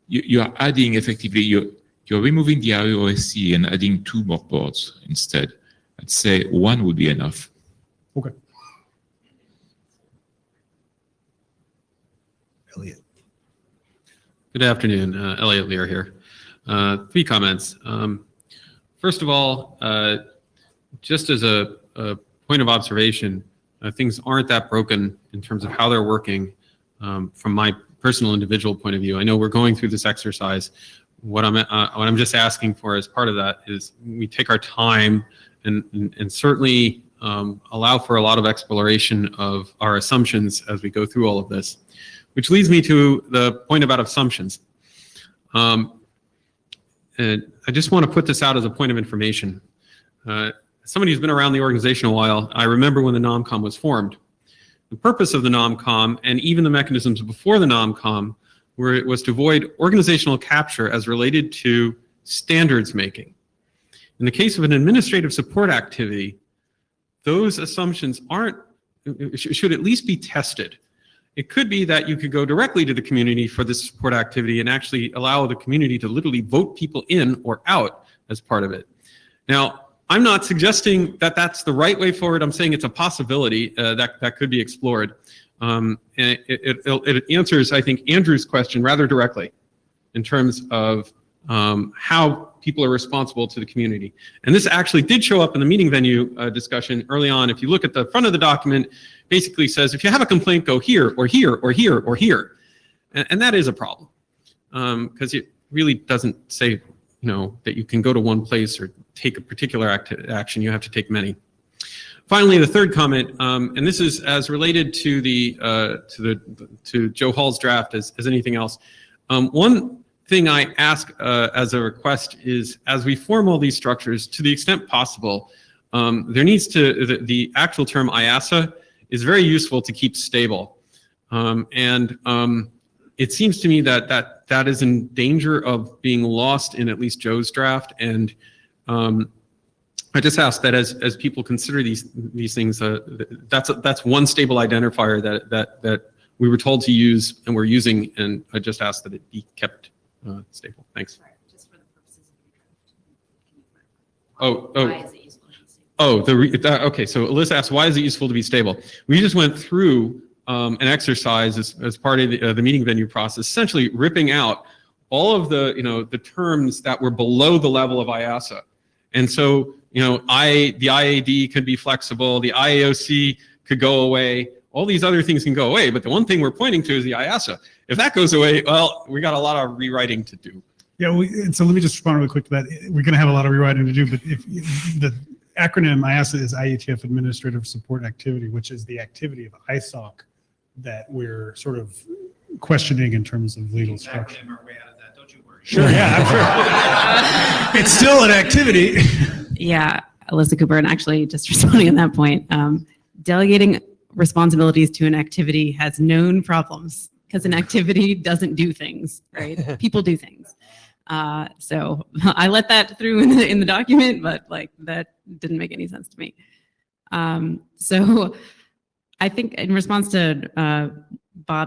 you are adding effectively, you're removing the ROSC and adding 2 more boards instead. I'd say 1 would be enough. Okay. Elliot. Good afternoon, Elliot Lear here. 3 comments. First of all, just as a point of observation, things aren't that broken in terms of how they're working from my personal individual point of view. I know we're going through this exercise. What I'm just asking for as part of that is we take our time and certainly allow for a lot of exploration of our assumptions as we go through all of this, which leads me to the point about assumptions. And I just want to put this out as a point of information. Somebody who's been around the organization a while, I remember when the NOMCOM was formed. The purpose of the NOMCOM and even the mechanisms before the NOMCOM was to avoid organizational capture as related to standards making. In the case of an administrative support activity, those assumptions should at least be tested. It could be that you could go directly to the community for this support activity and actually allow the community to literally vote people in or out as part of it. Now, I'm not suggesting that that's the right way forward. I'm saying it's a possibility that could be explored. And it answers, I think, Andrew's question rather directly in terms of how people are responsible to the community. And this actually did show up in the meeting venue discussion early on. If you look at the front of the document, basically says, if you have a complaint, go here or here or here or here. And that is a problem because it really doesn't say, that you can go to one place or take a particular action. You have to take many. Finally, the third comment, and this is as related to to Joe Hall's draft as anything else. One thing I ask as a request is, as we form all these structures, to the extent possible, there needs to the actual term IASA is very useful to keep stable, and it seems to me that is in danger of being lost in at least Joe's draft. And I just ask that as people consider these things, that's one stable identifier that we were told to use and we're using, and I just ask that it be kept stable. Thanks. Okay. So Alyssa asked, why is it useful to be stable? We just went through an exercise as part of the meeting venue process, essentially ripping out all of the terms that were below the level of IASA. And so, the IAD could be flexible, the IAOC could go away, all these other things can go away, but the one thing we're pointing to is the IASA. If that goes away, well, we got a lot of rewriting to do. Yeah, and so let me just respond really quick to that. We're going to have a lot of rewriting to do, but if the acronym IASA is IETF Administrative Support Activity, which is the activity of ISOC that we're sort of questioning in terms of legal structure. Our way out of that, don't you worry. Sure, yeah, I'm sure. It's still an activity. Yeah, Alyssa Cooper, and actually just responding on that point, delegating responsibilities to an activity has known problems because an activity doesn't do things, right? People do things. So I let that through in the document, but like that didn't make any sense to me. So I think in response to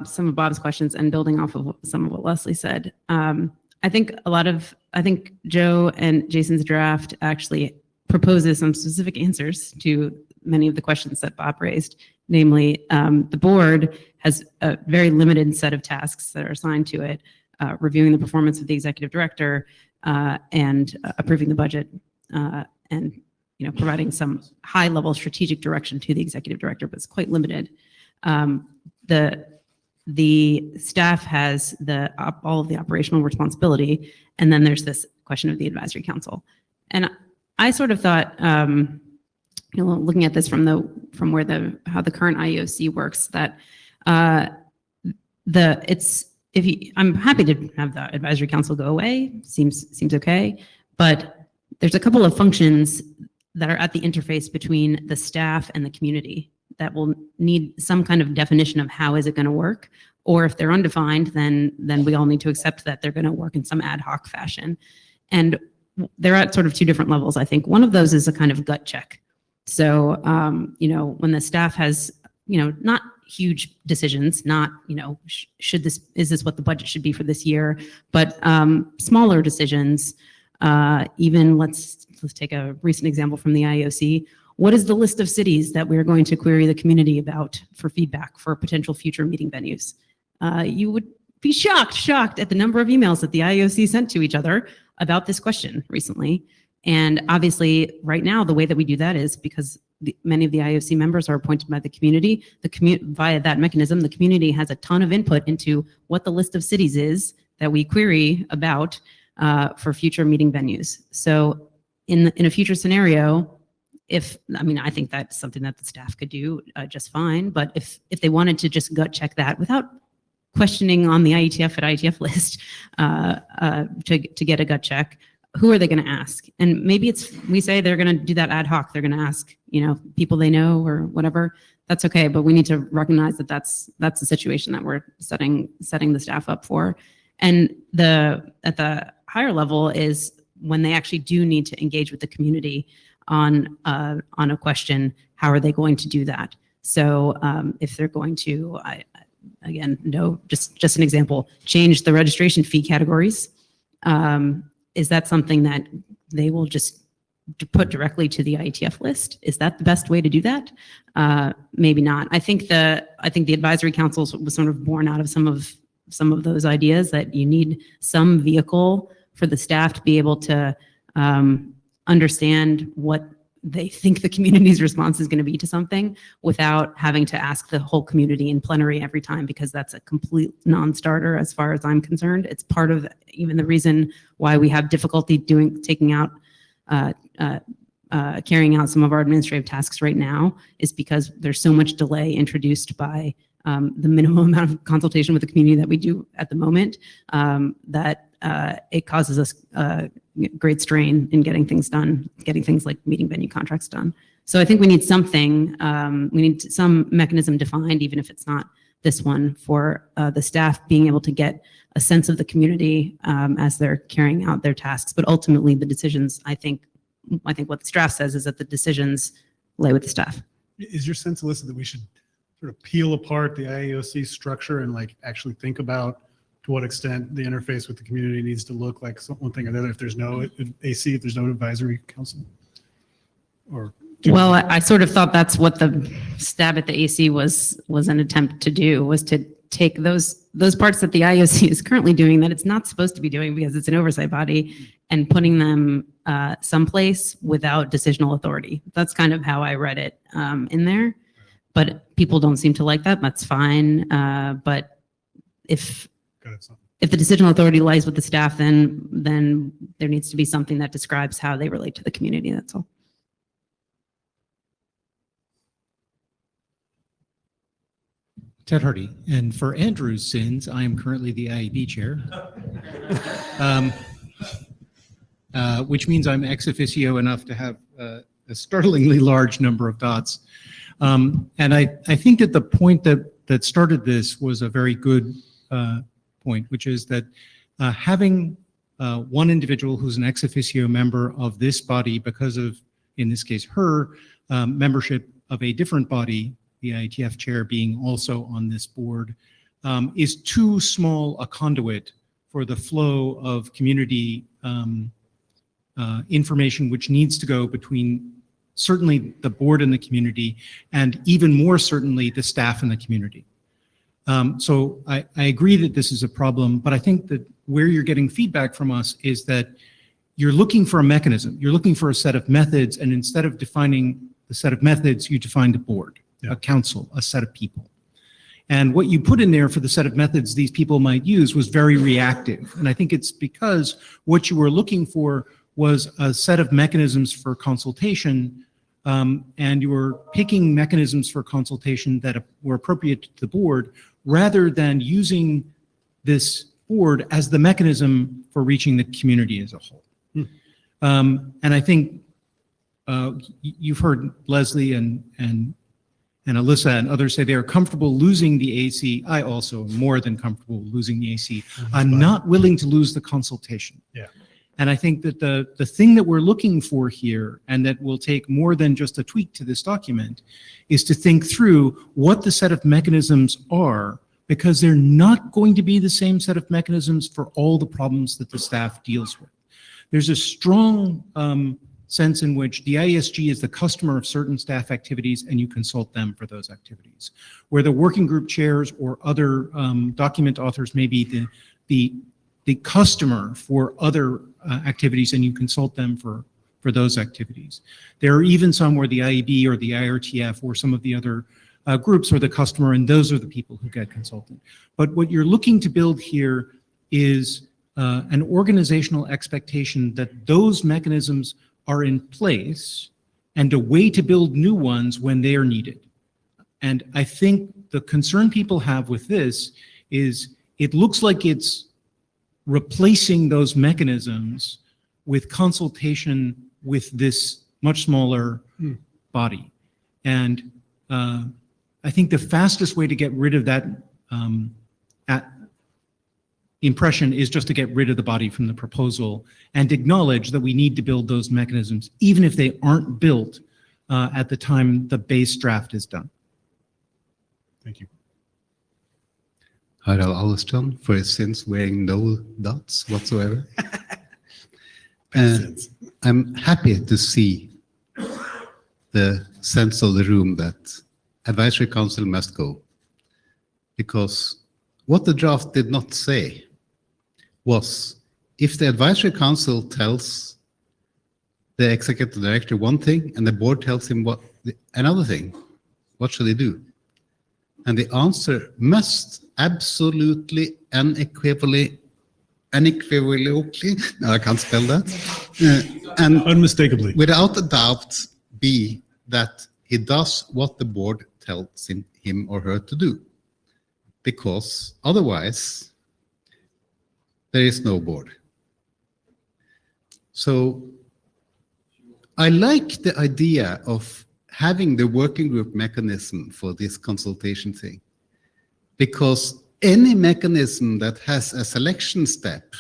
some of Bob's questions and building off of some of what Leslie said, I think Joe and Jason's draft actually proposes some specific answers to many of the questions that Bob raised. Namely, the board has a very limited set of tasks that are assigned to it, reviewing the performance of the executive director and approving the budget and providing some high-level strategic direction to the executive director, but it's quite limited. The staff has all of the operational responsibility, and then there's this question of the advisory council. And I sort of thought, looking at this from how the current IEOC works, that I'm happy to have the advisory council go away. Seems okay, but there's a couple of functions that are at the interface between the staff and the community that will need some kind of definition of how is it going to work, or if they're undefined, then we all need to accept that they're going to work in some ad hoc fashion. And they're at sort of two different levels, I think. One of those is a kind of gut check. So, when the staff has, not huge decisions, not, is this what the budget should be for this year, but smaller decisions, even let's take a recent example from the IEOC. What is the list of cities that we're going to query the community about for feedback for potential future meeting venues? You would be shocked at the number of emails that the IEOC sent to each other about this question recently. And obviously, right now, the way that we do that is because many of the IOC members are appointed by the community. Via that mechanism, the community has a ton of input into what the list of cities is that we query about for future meeting venues. So in a future scenario, I think that's something that the staff could do just fine. But if they wanted to just gut check that without questioning on the IETF at IETF list to get a gut check, who are they going to ask? And maybe we say they're going to do that ad hoc. They're going to ask, people they know or whatever. That's okay, but we need to recognize that that's the situation that we're setting the staff up for. And at the higher level is when they actually do need to engage with the community on a question, how are they going to do that? So if they're going to, just an example, change the registration fee categories. Is that something that they will just put directly to the IETF list? Is that the best way to do that? Maybe not. I think the advisory council was sort of born out of some of those ideas that you need some vehicle for the staff to be able to understand what they think the community's response is going to be to something without having to ask the whole community in plenary every time, because that's a complete non-starter as far as I'm concerned. It's part of even the reason why we have difficulty carrying out some of our administrative tasks right now, is because there's so much delay introduced by the minimum amount of consultation with the community that we do at the moment, that it causes us great strain in getting things done, getting things like meeting venue contracts done. So I think we need something, we need some mechanism defined, even if it's not this one, for the staff being able to get a sense of the community as they're carrying out their tasks. But ultimately, the decisions, I think what the draft says is that the decisions lay with the staff. Is your sense, Alyssa, that we should sort of peel apart the IAOC structure and actually think about to what extent the interface with the community needs to look like one thing or the other if there's no AC, if there's no advisory council? Well, I sort of thought that's what the stab at the AC was an attempt to do, was to take those parts that the IOC is currently doing that it's not supposed to be doing because it's an oversight body, and putting them someplace without decisional authority. That's kind of how I read it in there. But people don't seem to like that. That's fine. But if the decisional authority lies with the staff, then there needs to be something that describes how they relate to the community. That's all. Ted Hardy, and for Andrew's sins, I am currently the IEB chair. um, which means I'm ex officio enough to have a startlingly large number of dots. And I think that the point that started this was a very good point, which is that having one individual who's an ex officio member of this body because of, in this case, her membership of a different body, the IETF chair being also on this board, is too small a conduit for the flow of community information which needs to go between certainly the board and the community, and even more certainly the staff and the community. So I agree that this is a problem, but I think that where you're getting feedback from us is that you're looking for a mechanism, you're looking for a set of methods, and instead of defining the set of methods, you defined a board, a council, a set of people. And what you put in there for the set of methods these people might use was very reactive. And I think it's because what you were looking for was a set of mechanisms for consultation, and you were picking mechanisms for consultation that were appropriate to the board, rather than using this board as the mechanism for reaching the community as a whole. And I think you've heard Leslie and Alyssa and others say they are comfortable losing the AC. I also am more than comfortable losing the AC. I'm not willing to lose the consultation. Yeah. And I think that the thing that we're looking for here, and that will take more than just a tweak to this document, is to think through what the set of mechanisms are, because they're not going to be the same set of mechanisms for all the problems that the staff deals with. There's a strong sense in which the IESG is the customer of certain staff activities, and you consult them for those activities. Where the working group chairs or other document authors may be the customer for other activities, and you consult them for those activities. There are even some where the IEB or the IRTF or some of the other groups are the customer, and those are the people who get consulted. But what you're looking to build here is an organizational expectation that those mechanisms are in place, and a way to build new ones when they are needed. And I think the concern people have with this is it looks like it's replacing those mechanisms with consultation with this much smaller body. And I think the fastest way to get rid of that impression is just to get rid of the body from the proposal and acknowledge that we need to build those mechanisms, even if they aren't built at the time the base draft is done. Thank you. Harald Alston, for his sins, wearing no dots whatsoever. I'm happy to see the sense of the room that advisory council must go, because what the draft did not say was, if the advisory council tells the executive director one thing and the board tells him another thing, what should he do? And the answer must absolutely unequivocally, no, I can't spell that, and unmistakably, without a doubt, be that he does what the board tells him or her to do, because otherwise there is no board. So I like the idea of having the working group mechanism for this consultation thing, because any mechanism that has a selection step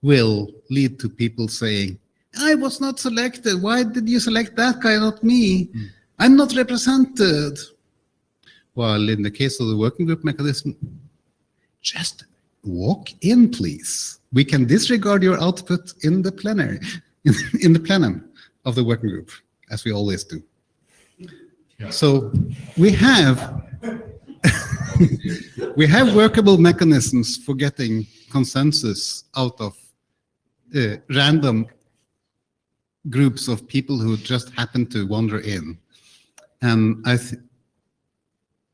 will lead to people saying, I was not selected. Why did you select that guy, not me? I'm not represented. While in the case of the working group mechanism, just walk in, please. We can disregard your output in the plenary, in the plenum of the working group, as we always do. Yeah. So we have we have workable mechanisms for getting consensus out of random groups of people who just happen to wander in, and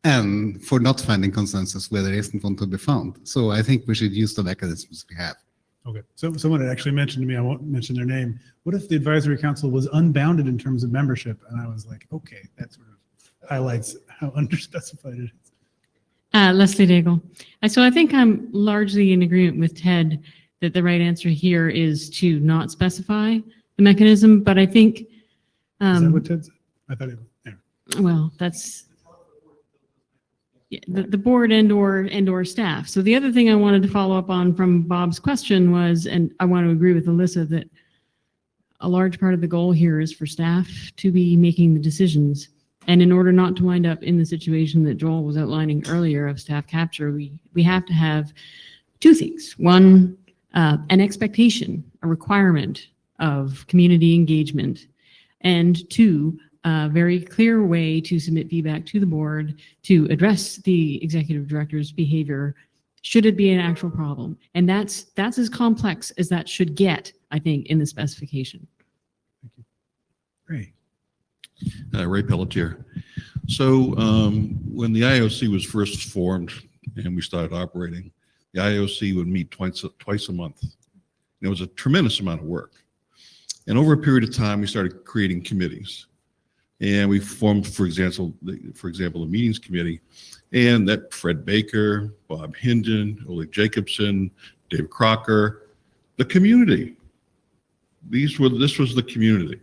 and for not finding consensus where there isn't one to be found. So I think we should use the mechanisms we have. Okay, so someone had actually mentioned to me, I won't mention their name, what if the advisory council was unbounded in terms of membership? And I was like, okay, that sort of highlights how underspecified it is. Leslie Daigle. So I think I'm largely in agreement with Ted that the right answer here is to not specify the mechanism, but I think, Is that what Ted said? I thought it, yeah. well, that's yeah, the board and or staff. So the other thing I wanted to follow up on from Bob's question was, and I want to agree with Alyssa, that a large part of the goal here is for staff to be making the decisions. And in order not to wind up in the situation that Joel was outlining earlier of staff capture, we have to have two things. One, an expectation, a requirement of community engagement, and two, a very clear way to submit feedback to the board to address the executive director's behavior should it be an actual problem. And that's as complex as that should get, I think, in the specification. Great. Ray Pelletier. So when the IOC was first formed and we started operating, the IOC would meet twice a month. And it was a tremendous amount of work. And over a period of time, we started creating committees. And we formed, for example, the meetings committee, and that Fred Baker, Bob Hinden, Ole Jacobson, Dave Crocker, the community. This was the community,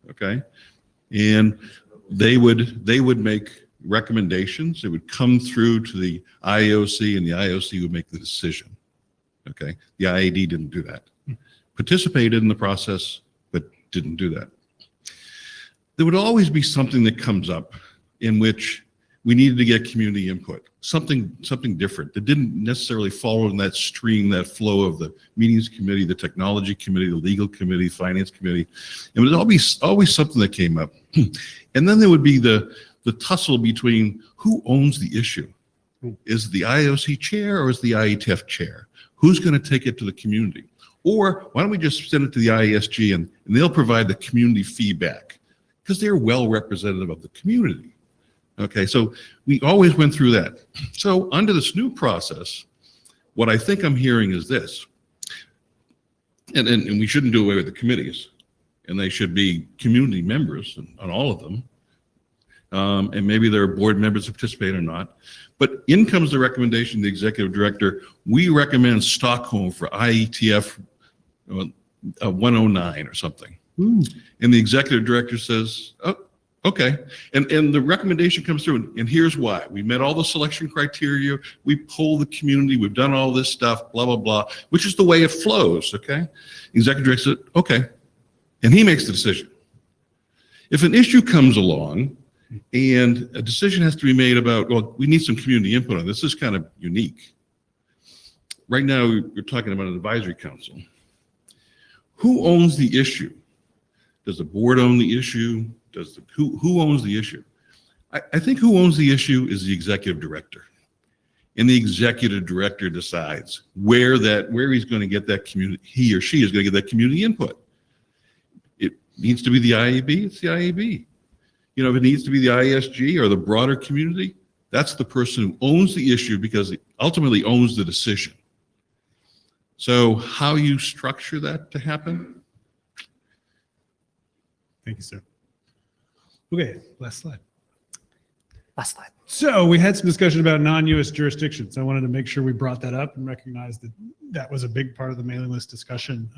okay? And they would make recommendations. It would come through to the IOC, and the IOC would make the decision, okay? The IAD didn't do that. Participated in the process, but didn't do that. There would always be something that comes up in which we needed to get community input, something different that didn't necessarily follow in that stream, that flow of the meetings committee, the technology committee, the legal committee, finance committee. It was always something that came up. And then there would be the tussle between who owns the issue. Is it the IOC chair or is the IETF chair? Who's going to take it to the community? Or why don't we just send it to the IESG and they'll provide the community feedback because they're well representative of the community. Okay, so we always went through that. So under this new process, what I think I'm hearing is this, and we shouldn't do away with the committees, and they should be community members on all of them, and maybe there are board members who participate or not, but in comes the recommendation of the executive director, we recommend Stockholm for IETF 109 or something. And the executive director says, oh, okay. And the recommendation comes through, and here's why. We met all the selection criteria, we polled the community, we've done all this stuff, blah, blah, blah, which is the way it flows, okay? Executive director said, okay. And he makes the decision. If an issue comes along and a decision has to be made about, well, we need some community input on this, is kind of unique. Right now, we're talking about an advisory council. Who owns the issue? Does the board own the issue? Who owns the issue? I think who owns the issue is the executive director. And the executive director decides where he's going to get that community, he or she is going to get that community input. It needs to be the IAB, it's the IAB. You know, if it needs to be the ISG or the broader community, that's the person who owns the issue because it ultimately owns the decision. So how you structure that to happen? Thank you, sir. Okay, last slide. Last slide. So we had some discussion about non-US jurisdictions. I wanted to make sure we brought that up and recognize that that was a big part of the mailing list discussion.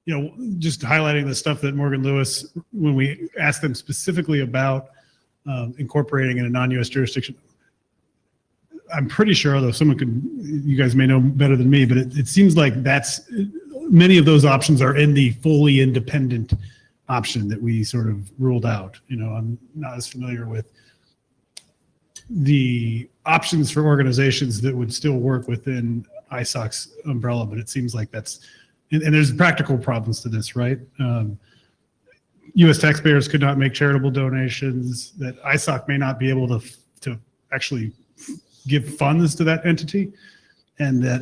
You know, just highlighting the stuff that Morgan Lewis, when we asked them specifically about incorporating in a non-US jurisdiction, I'm pretty sure, although you guys may know better than me, but it seems like many of those options are in the fully independent option that we sort of ruled out. You know, I'm not as familiar with the options for organizations that would still work within ISOC's umbrella, but it seems like and there's practical problems to this, right? U.S. taxpayers could not make charitable donations, that ISOC may not be able to actually give funds to that entity, and that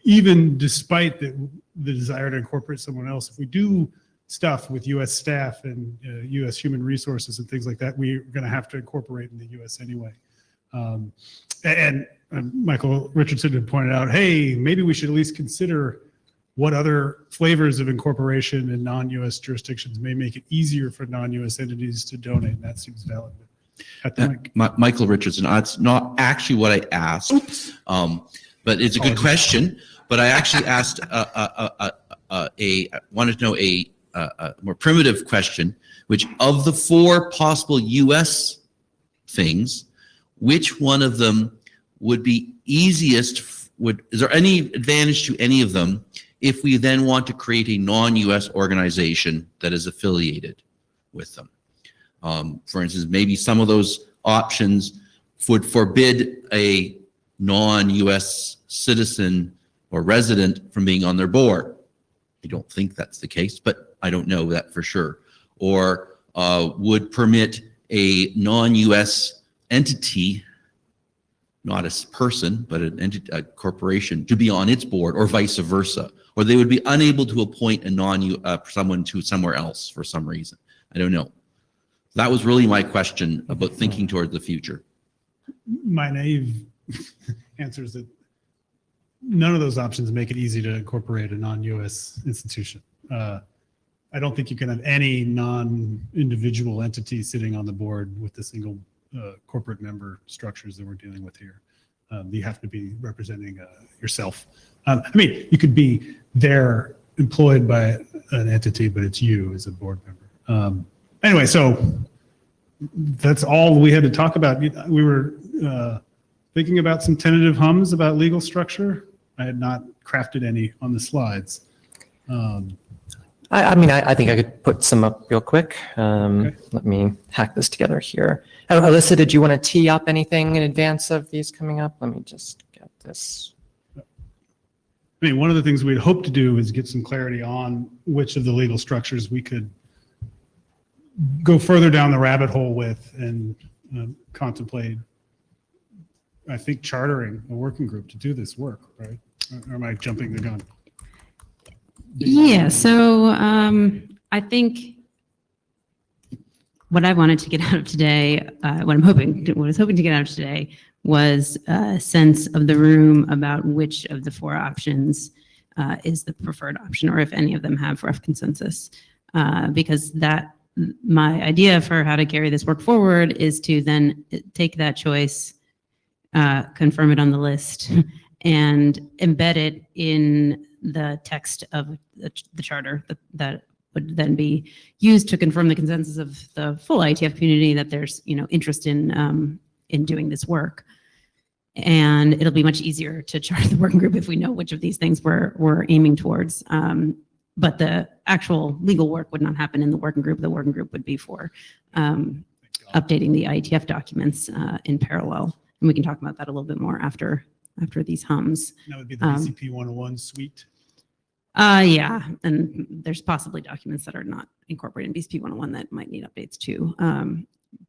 even despite the desire to incorporate someone else, if we do stuff with U.S. staff and U.S. human resources and things like that, we're going to have to incorporate in the U.S. anyway. And Michael Richardson had pointed out, hey, maybe we should at least consider what other flavors of incorporation in non-U.S. jurisdictions may make it easier for non-U.S. entities to donate. And that seems valid. Michael Richardson, it's not actually what I asked, but it's a good question. but I actually asked wanted to know a more primitive question, which of the 4 possible U.S. things, which one of them would be easiest? Is there any advantage to any of them if we then want to create a non-U.S. organization that is affiliated with them? For instance, maybe some of those options would forbid a non-U.S. citizen or resident from being on their board. I don't think that's the case, but I don't know that for sure. Or would permit a non-U.S. entity, not a person, but an entity, a corporation, to be on its board, or vice versa. Or they would be unable to appoint a someone to somewhere else for some reason. I don't know. That was really my question about thinking toward the future. My naive answer is that none of those options make it easy to incorporate a non-U.S. institution. I don't think you can have any non-individual entity sitting on the board with the single corporate member structures that we're dealing with here. You have to be representing yourself. I mean, you could be there employed by an entity, but it's you as a board member. Anyway, so that's all we had to talk about. We were thinking about some tentative hums about legal structure. I had not crafted any on the slides. I mean, I think I could put some up real quick. Let me hack this together here. Alyssa, did you want to tee up anything in advance of these coming up? Let me just get this. I mean, one of the things we'd hope to do is get some clarity on which of the legal structures we could go further down the rabbit hole with and contemplate, I think, chartering a working group to do this work, right? Or am I jumping the gun? Yeah, so I think what I wanted to get out of today, what I was hoping to get out of today was a sense of the room about which of the 4 options is the preferred option, or if any of them have rough consensus. Because my idea for how to carry this work forward is to then take that choice, confirm it on the list, and embed it in the text of the charter that would then be used to confirm the consensus of the full IETF community that there's interest in doing this work. And it'll be much easier to chart the working group if we know which of these things we're aiming towards. But the actual legal work would not happen in the working group. The working group would be for updating the IETF documents in parallel. And we can talk about that a little bit more after these hums. That would be the BCP 101 suite. Yeah, and there's possibly documents that are not incorporated in BCP 101 that might need updates too.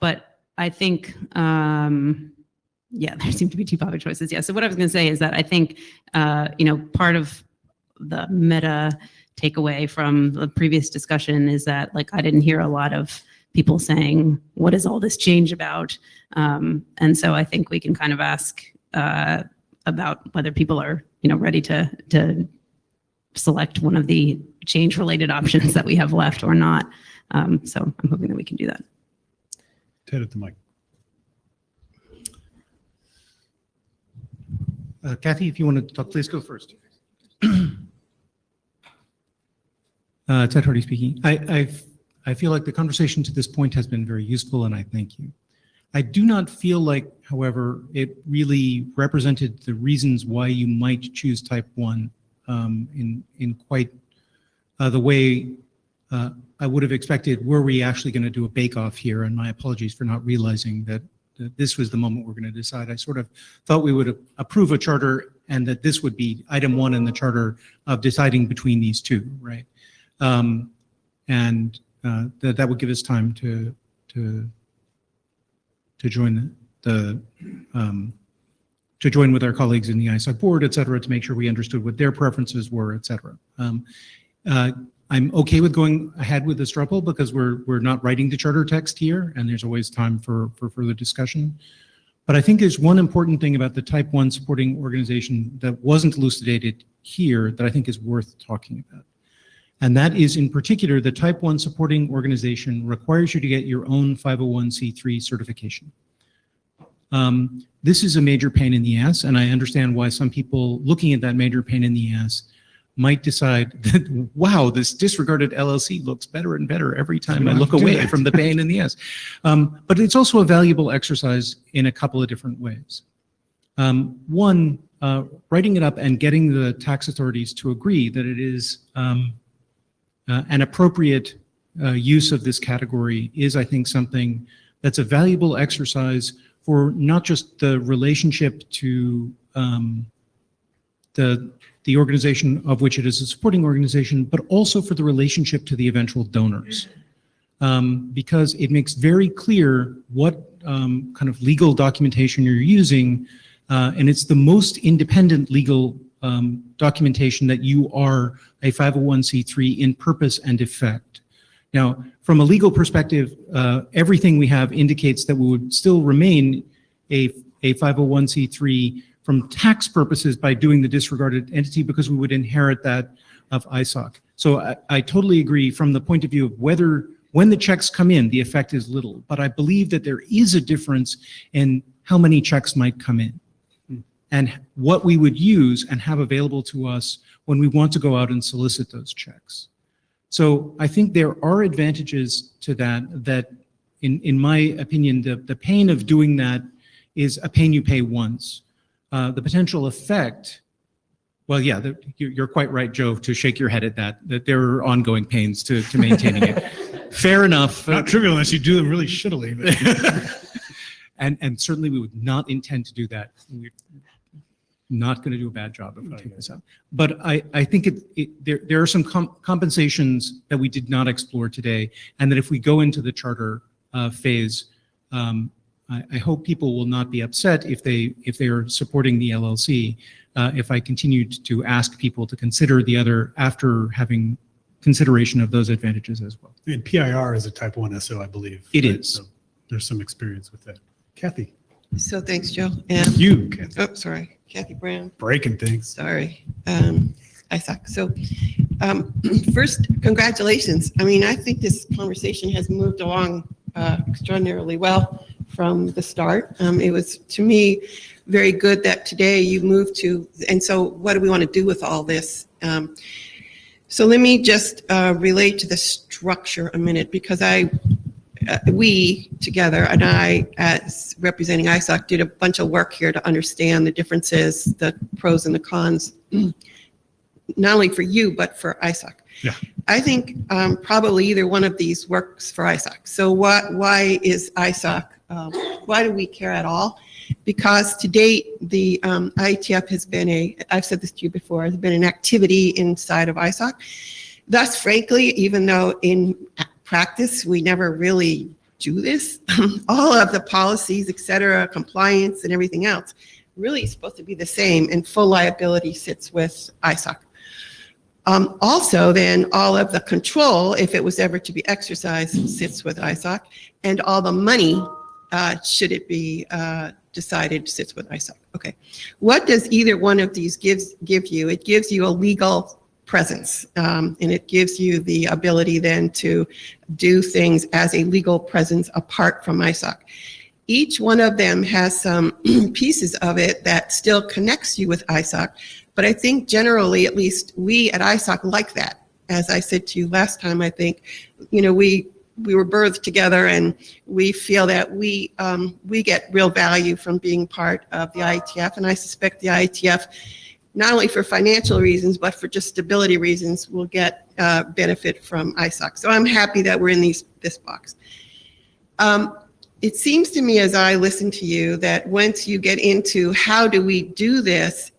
But I think, yeah, there seem to be 2 popular choices. Yeah, so what I was going to say is that I think, part of the meta takeaway from the previous discussion is that, like, I didn't hear a lot of people saying, what is all this change about? And so I think we can kind of ask about whether people are, ready to select one of the change-related options that we have left or not. So I'm hoping that we can do that. Ted at the mic. Kathy, if you want to talk, please go first. Ted Hardy speaking. I feel like the conversation to this point has been very useful, and I thank you. I do not feel like, however, it really represented the reasons why you might choose type 1 in quite the way I would have expected were we actually going to do a bake-off here, and my apologies for not realizing that this was the moment we're going to decide. I sort of thought we would approve a charter and that this would be item 1 in the charter of deciding between these 2, right? And that would give us time to join to join with our colleagues in the ISOC board, et cetera, to make sure we understood what their preferences were, et cetera. I'm okay with going ahead with this struggle because we're not writing the charter text here, and there's always time for further discussion. But I think there's one important thing about the type 1 supporting organization that wasn't elucidated here that I think is worth talking about. And that is, in particular, the type 1 supporting organization requires you to get your own 501c3 certification. This is a major pain in the ass, and I understand why some people looking at that major pain in the ass might decide that, wow, this disregarded LLC looks better and better every time I look away from the pain in the ass. But it's also a valuable exercise in a couple of different ways. One, writing it up and getting the tax authorities to agree that it is an appropriate use of this category is, I think, something that's a valuable exercise for not just the relationship to the organization of which it is a supporting organization, but also for the relationship to the eventual donors. Because it makes very clear what kind of legal documentation you're using, and it's the most independent legal documentation that you are a 501c3 in purpose and effect. Now, from a legal perspective, everything we have indicates that we would still remain a 501c3 from tax purposes by doing the disregarded entity, because we would inherit that of ISOC. So I totally agree from the point of view of whether, when the checks come in, the effect is little. But I believe that there is a difference in how many checks might come in and what we would use and have available to us when we want to go out and solicit those checks. So I think there are advantages to that in my opinion, the pain of doing that is a pain you pay once. The potential effect, well, yeah, you're quite right, Joe, to shake your head at that there are ongoing pains to maintaining it. Fair enough. Not trivial unless you do them really shittily. And certainly we would not intend to do that. We're not going to do a bad job if we take this out. But I think there are some compensations that we did not explore today, and that if we go into the charter phase, I hope people will not be upset if they are supporting the LLC, if I continued to ask people to consider the other after having consideration of those advantages as well. And PIR is a type 1 SO, I believe. It right? is. So there's some experience with that. Kathy. So thanks, Joe. And You, Kathy. oh, sorry, Kathy Brown. Breaking things. Sorry, I suck. So first, congratulations. I mean, I think this conversation has moved along extraordinarily well from the start. It was, to me, very good that today you moved to, and so what do we want to do with all this? So let me just relate to the structure a minute, because we together, and I, as representing ISOC, did a bunch of work here to understand the differences, the pros and the cons, not only for you, but for ISOC. Yeah. I think probably either one of these works for ISOC. So why is ISOC, why do we care at all? Because to date, the IETF has been I've said this to you before, has been an activity inside of ISOC. Thus, frankly, even though in practice, we never really do this, all of the policies, et cetera, compliance and everything else, really is supposed to be the same, and full liability sits with ISOC. Also, then, all of the control, if it was ever to be exercised, sits with ISOC, and all the money, should it be decided, sits with ISOC. Okay, what does either one of these give you? It gives you a legal presence, and it gives you the ability then to do things as a legal presence apart from ISOC. Each one of them has some pieces of it that still connects you with ISOC, but I think generally, at least we at ISOC like that. As I said to you last time, I think, you know, we were birthed together, and we feel that we get real value from being part of the IETF, and I suspect the IETF, not only for financial reasons, but for just stability reasons, will get benefit from ISOC. So I'm happy that we're in this box. It seems to me, as I listen to you, that once you get into how do we do this,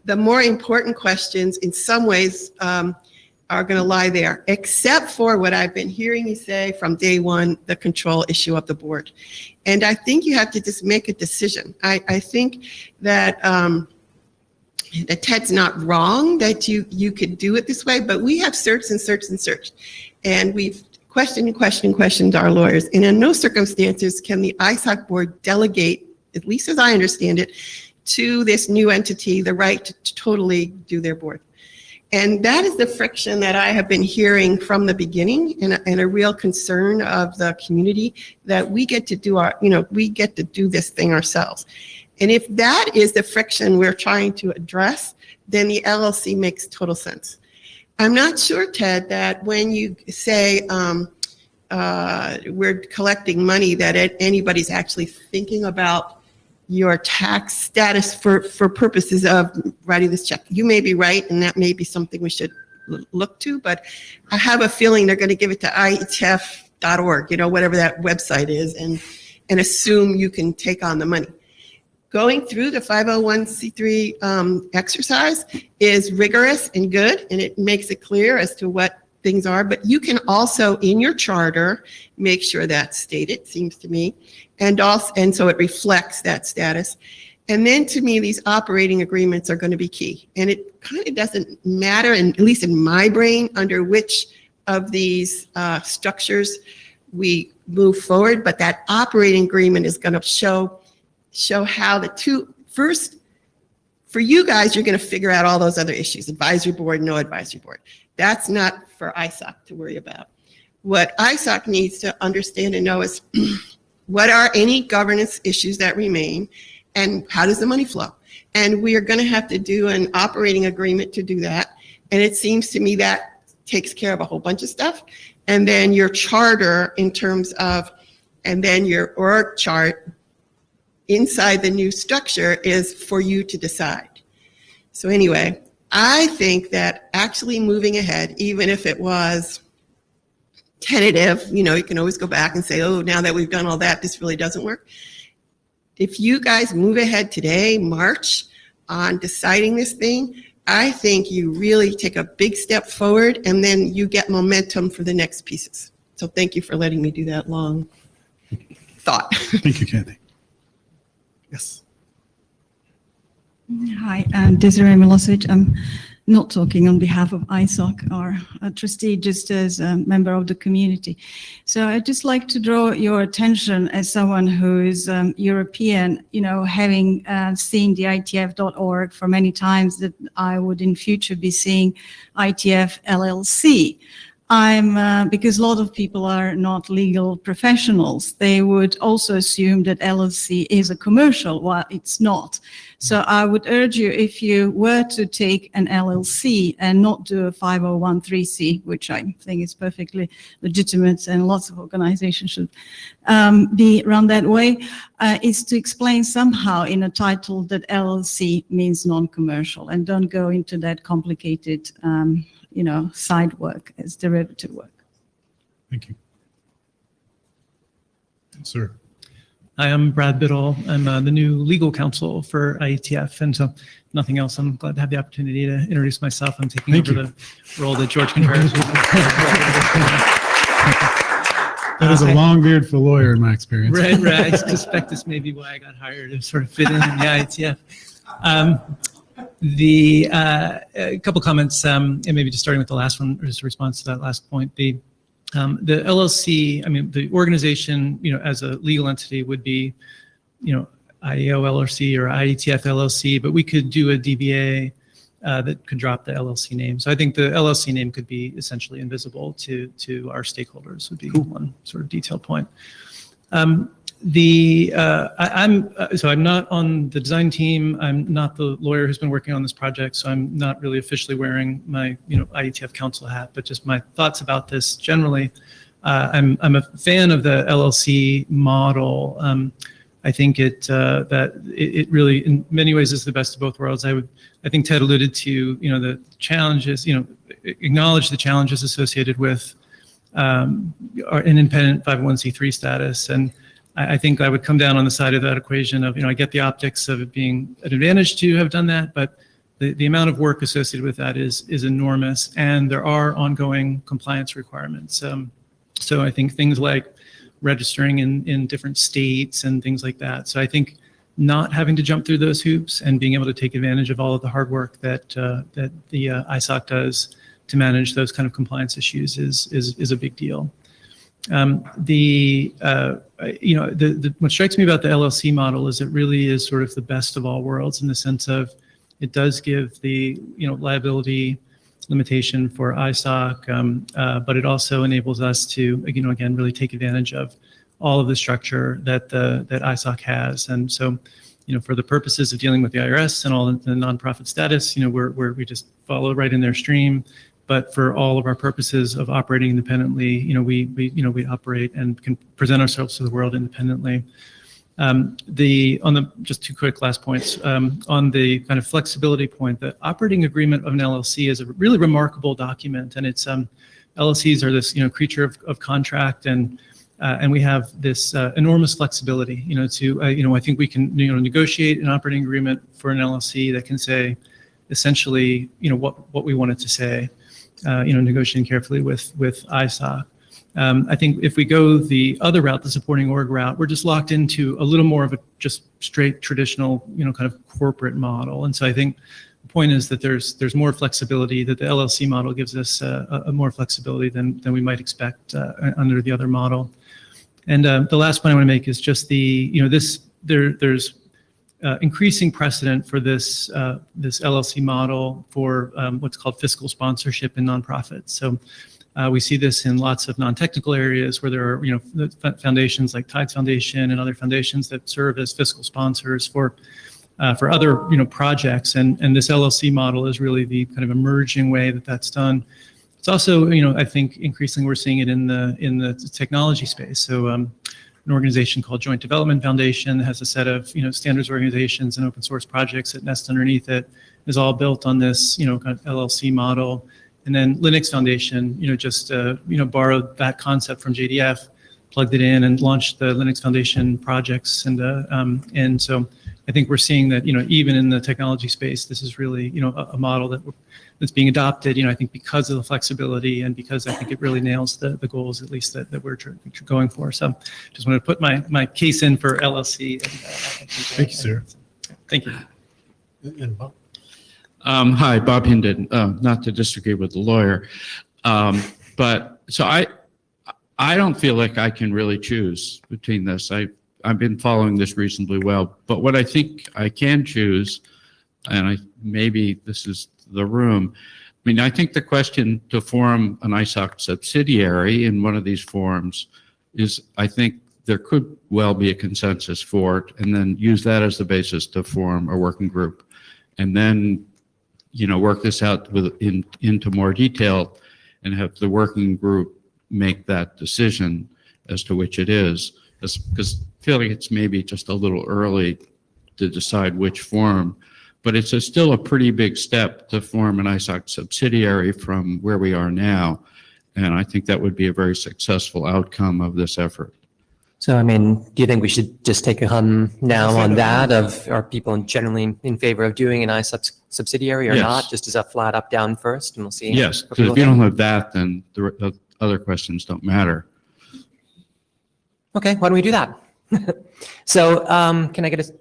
the more important questions in some ways are going to lie there, except for what I've been hearing you say from day one, the control issue of the board. And I think you have to just make a decision. I think that Ted's not wrong that you could do it this way, but we have searched and searched and searched, and we've questioned our lawyers, and in no circumstances can the ISOC board delegate, at least as I understand it, to this new entity the right to totally do their board. And that is the friction that I have been hearing from the beginning, and a real concern of the community, that we get to do we get to do this thing ourselves. And if that is the friction we're trying to address, then the LLC makes total sense. I'm not sure, Ted, that when you say we're collecting money, that anybody's actually thinking about your tax status for purposes of writing this check. You may be right, and that may be something we should look to, but I have a feeling they're going to give it to IETF.org, whatever that website is, and assume you can take on the money. Going through the 501c3 exercise is rigorous and good, and it makes it clear as to what things are, but you can also, in your charter, make sure that's stated, seems to me, and so it reflects that status. And then to me, these operating agreements are going to be key. And it kind of doesn't matter, and at least in my brain, under which of these structures we move forward, but that operating agreement is going to show how the two, first, for you guys, you're going to figure out all those other issues, advisory board, no advisory board. That's not for ISOC to worry about. What ISOC needs to understand and know is what are any governance issues that remain, and how does the money flow? And we are going to have to do an operating agreement to do that. And it seems to me that takes care of a whole bunch of stuff. And then your charter in terms of, and then your org chart inside the new structure is for you to decide. So anyway, I think that actually moving ahead, even if it was tentative, you can always go back and say, oh, now that we've done all that, this really doesn't work. If you guys move ahead today, March, on deciding this thing, I think you really take a big step forward, and then you get momentum for the next pieces. So thank you for letting me do that long thought. Thank you, Kathy. Yes. Hi, I'm Desiree Milosevic. I'm not talking on behalf of ISOC or a trustee, just as a member of the community. So I'd just like to draw your attention as someone who is European, having seen the IETF.org for many times, that I would in future be seeing IETF LLC. Because a lot of people are not legal professionals, they would also assume that LLC is a commercial, while it's not. So I would urge you, if you were to take an LLC and not do a 501(c), which I think is perfectly legitimate and lots of organizations should be run that way, is to explain somehow in a title that LLC means non-commercial, and don't go into that complicated side work as derivative work. Thank you. Sir. Hi, I'm Brad Biddle. I'm the new legal counsel for IETF, and so nothing else. I'm glad to have the opportunity to introduce myself. I'm taking over the role that George Contreras. That is a long beard for a lawyer in my experience. Right. I suspect this may be why I got hired, to sort of fit in the IETF. A couple comments, and maybe just starting with the last one, or just a response to that last point. The LLC, the organization, as a legal entity would be, IEO LLC or IETF LLC, but we could do a DBA that could drop the LLC name. So I think the LLC name could be essentially invisible to our stakeholders, would be one sort of detailed point. I'm not on the design team. I'm not the lawyer who's been working on this project, so I'm not really officially wearing my IETF counsel hat. But just my thoughts about this generally. I'm a fan of the LLC model. I think it really, in many ways, is the best of both worlds. I think Ted alluded to the challenges. Acknowledge the challenges associated with an independent 501c3 status, and I think I would come down on the side of that equation of, I get the optics of it being an advantage to have done that, but the amount of work associated with that is enormous, and there are ongoing compliance requirements. So I think things like registering in different states and things like that. So I think not having to jump through those hoops and being able to take advantage of all of the hard work that the ISOC does to manage those kind of compliance issues is a big deal. What strikes me about the LLC model is it really is sort of the best of all worlds, in the sense of it does give the liability limitation for ISOC, but it also enables us to, again, really take advantage of all of the structure that that ISOC has. And so, for the purposes of dealing with the IRS and all the nonprofit status, we just follow right in their stream. But for all of our purposes of operating independently, we operate and can present ourselves to the world independently. Just two quick last points. On the kind of flexibility point, the operating agreement of an LLC is a really remarkable document, and it's LLCs are this creature of contract, and we have this enormous flexibility. I think we can negotiate an operating agreement for an LLC that can say essentially what we want it to say. Negotiating carefully with ISOC. I think if we go the other route, the supporting org route, we're just locked into a little more of a just straight traditional, kind of corporate model. And so I think the point is that there's more flexibility, that the LLC model gives us a more flexibility than we might expect under the other model. And the last point I want to make is just there's increasing precedent for this LLC model for what's called fiscal sponsorship in nonprofits. So we see this in lots of non-technical areas where there are foundations like Tides Foundation and other foundations that serve as fiscal sponsors for other projects, and this LLC model is really the kind of emerging way that that's done. It's also I think increasingly we're seeing it in the technology space. So an organization called Joint Development Foundation that has a set of standards organizations and open source projects that nest underneath it, is all built on this kind of LLC model. And then Linux Foundation just borrowed that concept from JDF, plugged it in, and launched the Linux Foundation projects. And so I think we're seeing that even in the technology space, this is really a model that's being adopted. I think because of the flexibility and because I think it really nails the goals, at least that we're going for. So just wanted to put my case in for LLC. Thank you, sir. Thank you. And Bob? Hi, Bob Hinden, not to disagree with the lawyer. But so I don't feel like I can really choose between this. I've been following this reasonably well, but what I think I can choose, and maybe this is the room, I think the question to form an ISOC subsidiary in one of these forms is, I think there could well be a consensus for it, and then use that as the basis to form a working group. And then work this out into more detail and have the working group make that decision as to which it is. Because I feel like it's maybe just a little early to decide which form, but it's still a pretty big step to form an ISOC subsidiary from where we are now. And I think that would be a very successful outcome of this effort. So, do you think we should just take a hum now on that? Are people generally in favor of doing an ISOC subsidiary or Yes. not? Just as a flat up down first, and we'll see. Yes, what because people if you think. don't have that, then the other questions don't matter. Okay, why don't we do that? So can I get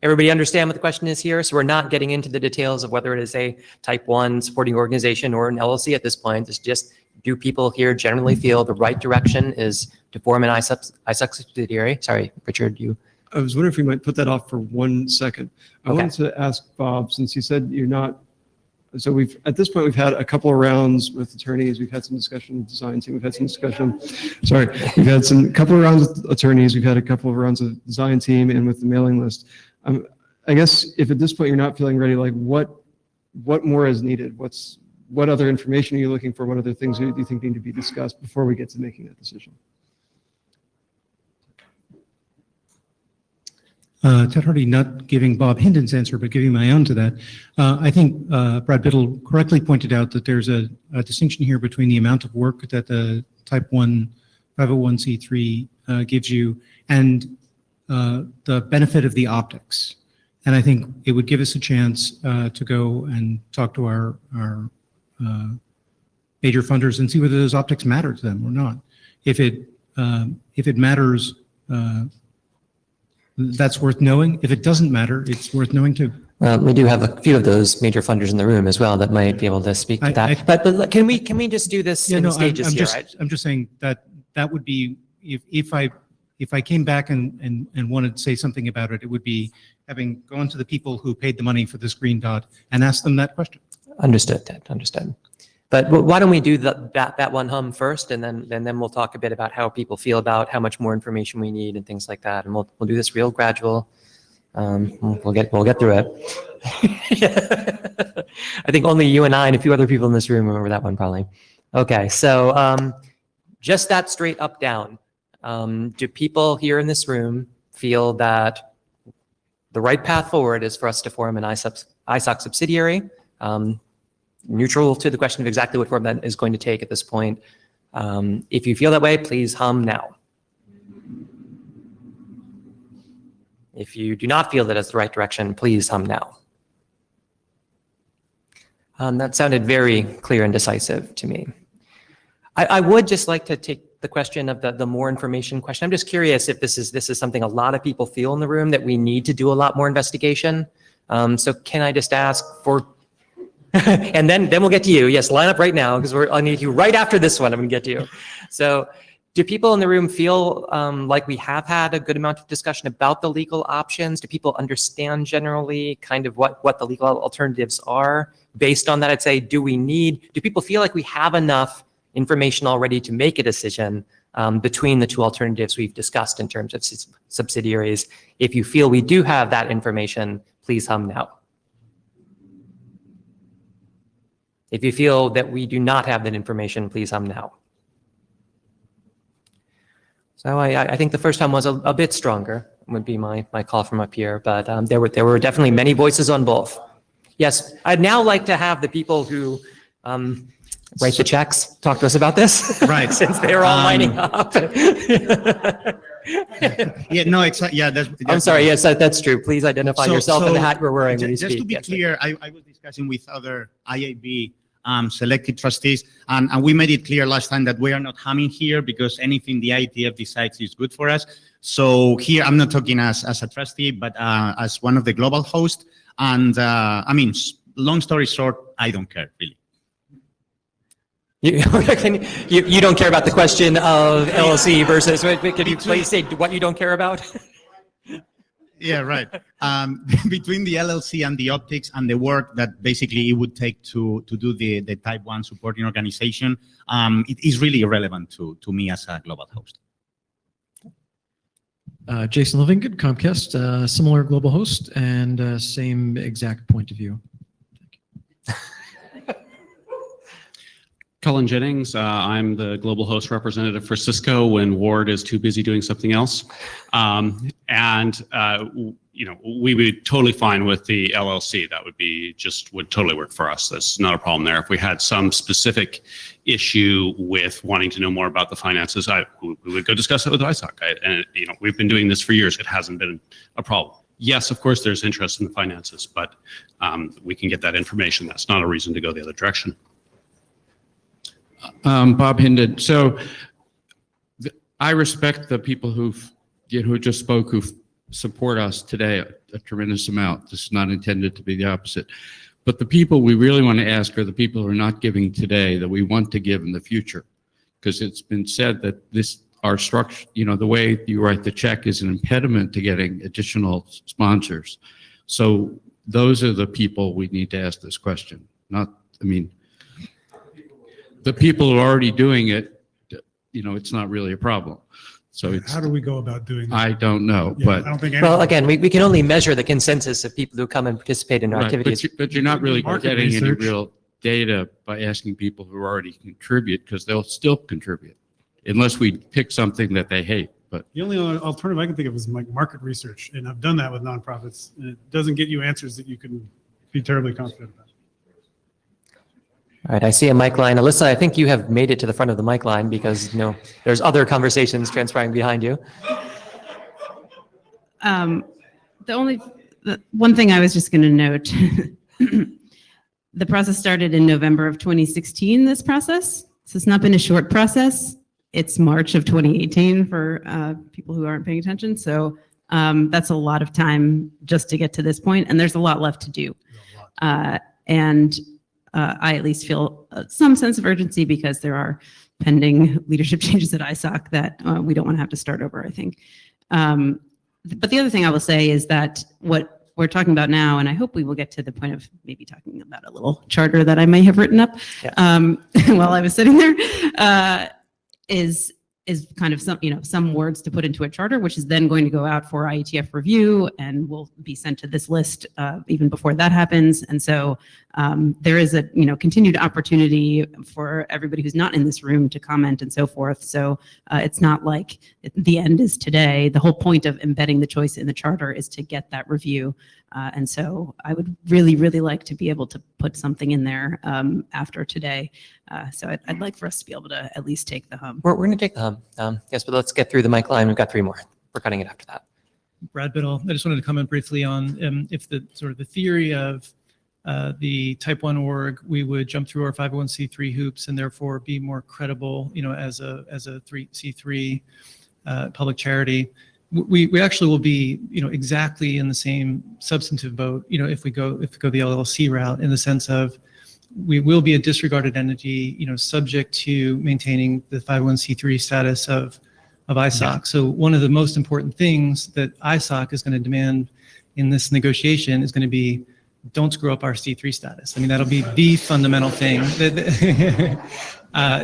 everybody understand what the question is here? So we're not getting into the details of whether it is a type 1 supporting organization or an LLC at this point. It's just, do people here generally feel the right direction is to form an ISOC subsidiary? Sorry, Richard, you. I was wondering if we might put that off for 1 second. I Okay. wanted to ask Bob, since you said you're not, so at this point, we've had a couple of rounds with attorneys. We've had some discussion with design team. We've had some discussion, we've had couple of rounds with attorneys. We've had a couple of rounds with design team and with the mailing list. I guess if at this point you're not feeling ready, like what more is needed? What other information are you looking for? What other things do you think need to be discussed before we get to making that decision? Ted Hardy, not giving Bob Hinden's answer, but giving my own to that. I think Brad Biddle correctly pointed out that there's a distinction here between the amount of work that the type 1 501c3 gives you and the benefit of the optics. And I think it would give us a chance to go and talk to our major funders and see whether those optics matter to them or not. If it matters, that's worth knowing. If it doesn't matter, it's worth knowing too. Well, we do have a few of those major funders in the room as well that might be able to speak to that. But can we just do this in stages here, right? I'm just saying that would be, if I came back and wanted to say something about it, it would be having gone to the people who paid the money for this green dot and asked them that question. Understood, Ted, understood. But why don't we do that one hum first, and then we'll talk a bit about how people feel about how much more information we need and things like that, and we'll do this real gradual. We'll get through it. I think only you and I and a few other people in this room remember that one probably. Okay, so just that straight up down. Do people here in this room feel that the right path forward is for us to form an ISOC subsidiary? Neutral to the question of exactly what form that is going to take at this point. If you feel that way, please hum now. If you do not feel that it's the right direction, please hum now. That sounded very clear and decisive to me. I would just like to take the question of the more information question. I'm just curious if this is something a lot of people feel in the room, that we need to do a lot more investigation. So can I just ask for, and then we'll get to you. Yes, line up right now, because I'll need you right after this one. I'm gonna get to you. So do people in the room feel like we have had a good amount of discussion about the legal options? Do people understand generally kind of what the legal alternatives are? Based on that, I'd say, do people feel like we have enough information already to make a decision between the two alternatives we've discussed in terms of subsidiaries? If you feel we do have that information, please hum now. If you feel that we do not have that information, please hum now. So I think the first time was a bit stronger, would be my call from up here, but there were definitely many voices on both. Yes, I'd now like to have the people who write the checks talk to us about this. Right. Since they're all lining up. Yeah, no, exactly. Yeah, I'm sorry. Yes, that's true. Please identify yourself and the hat you're wearing when you speak. Just to be Yes, clear, I was discussing with other IAB selected trustees, and we made it clear last time that we are not humming here because anything the IETF decides is good for us. So here, I'm not talking as a trustee, but as one of the global hosts. And I mean, long story short, I don't care really. You don't care about the question of LLC versus, can you please say what you don't care about? Yeah, right. Between the LLC and the optics and the work that basically it would take to do the type 1 supporting organization, it is really irrelevant to me as a global host. Jason Livingston, Comcast, similar global host and same exact point of view. Cullen Jennings, I'm the global host representative for Cisco when Ward is too busy doing something else. You know, we would be totally fine with the LLC. That would totally work for us. That's not a problem there. If we had some specific issue with wanting to know more about the finances, we would go discuss it with ISOC. And you know, we've been doing this for years. It hasn't been a problem. Yes, of course, there's interest in the finances, but we can get that information. That's not a reason to go the other direction. Bob Hinden. So I respect the people who just spoke, who support us today a tremendous amount. This is not intended to be the opposite. But the people we really want to ask are the people who are not giving today that we want to give in the future. Because it's been said that our structure, you know, the way you write the check is an impediment to getting additional sponsors. So those are the people we need to ask this question. The people who are already doing it, you know, it's not really a problem. So How do we go about doing that? I don't know, Yeah, but I don't think Well, again, we can only measure the consensus of people who come and participate in our right, activities. but you're not really Market getting any research. real data by asking people who already contribute, because they'll still contribute unless we pick something that they hate. But The only alternative I can think of is like market research, and I've done that with nonprofits, and it doesn't get you answers that you can be terribly confident about. All right, I see a mic line. Alyssa, I think you have made it to the front of the mic line because, you know, there's other conversations transpiring behind you. The one thing I was just going to note, the process started in November of 2016, this process. So it's not been a short process. It's March of 2018 for people who aren't paying attention. So that's a lot of time just to get to this point, and there's a lot left to do. I at least feel some sense of urgency because there are pending leadership changes at ISOC that we don't want to have to start over, I think. But the other thing I will say is that what we're talking about now, and I hope we will get to the point of maybe talking about a little charter that I may have written up while I was sitting there, is kind of some words to put into a charter, which is then going to go out for IETF review and will be sent to this list even before that happens. And so there is a continued opportunity for everybody who's not in this room to comment and so forth. So it's not like the end is today. The whole point of embedding the choice in the charter is to get that review. And so I would really, really like to be able to put something in there after today. So I'd like for us to be able to at least take the hum. We're going to take the hum. Yes, but let's get through the mic line. We've got 3 more. We're cutting it after that. Brad Biddle. I just wanted to comment briefly on if the sort of the theory of the type 1 org, we would jump through our 501c3 hoops and therefore be more credible, as a C3 public charity. We actually will be, exactly in the same substantive boat, if we go the LLC route, in the sense of we will be a disregarded entity, subject to maintaining the 501c3 status of ISOC. Yeah. So one of the most important things that ISOC is going to demand in this negotiation is going to be, don't screw up our C3 status. I mean, that'll be the fundamental thing.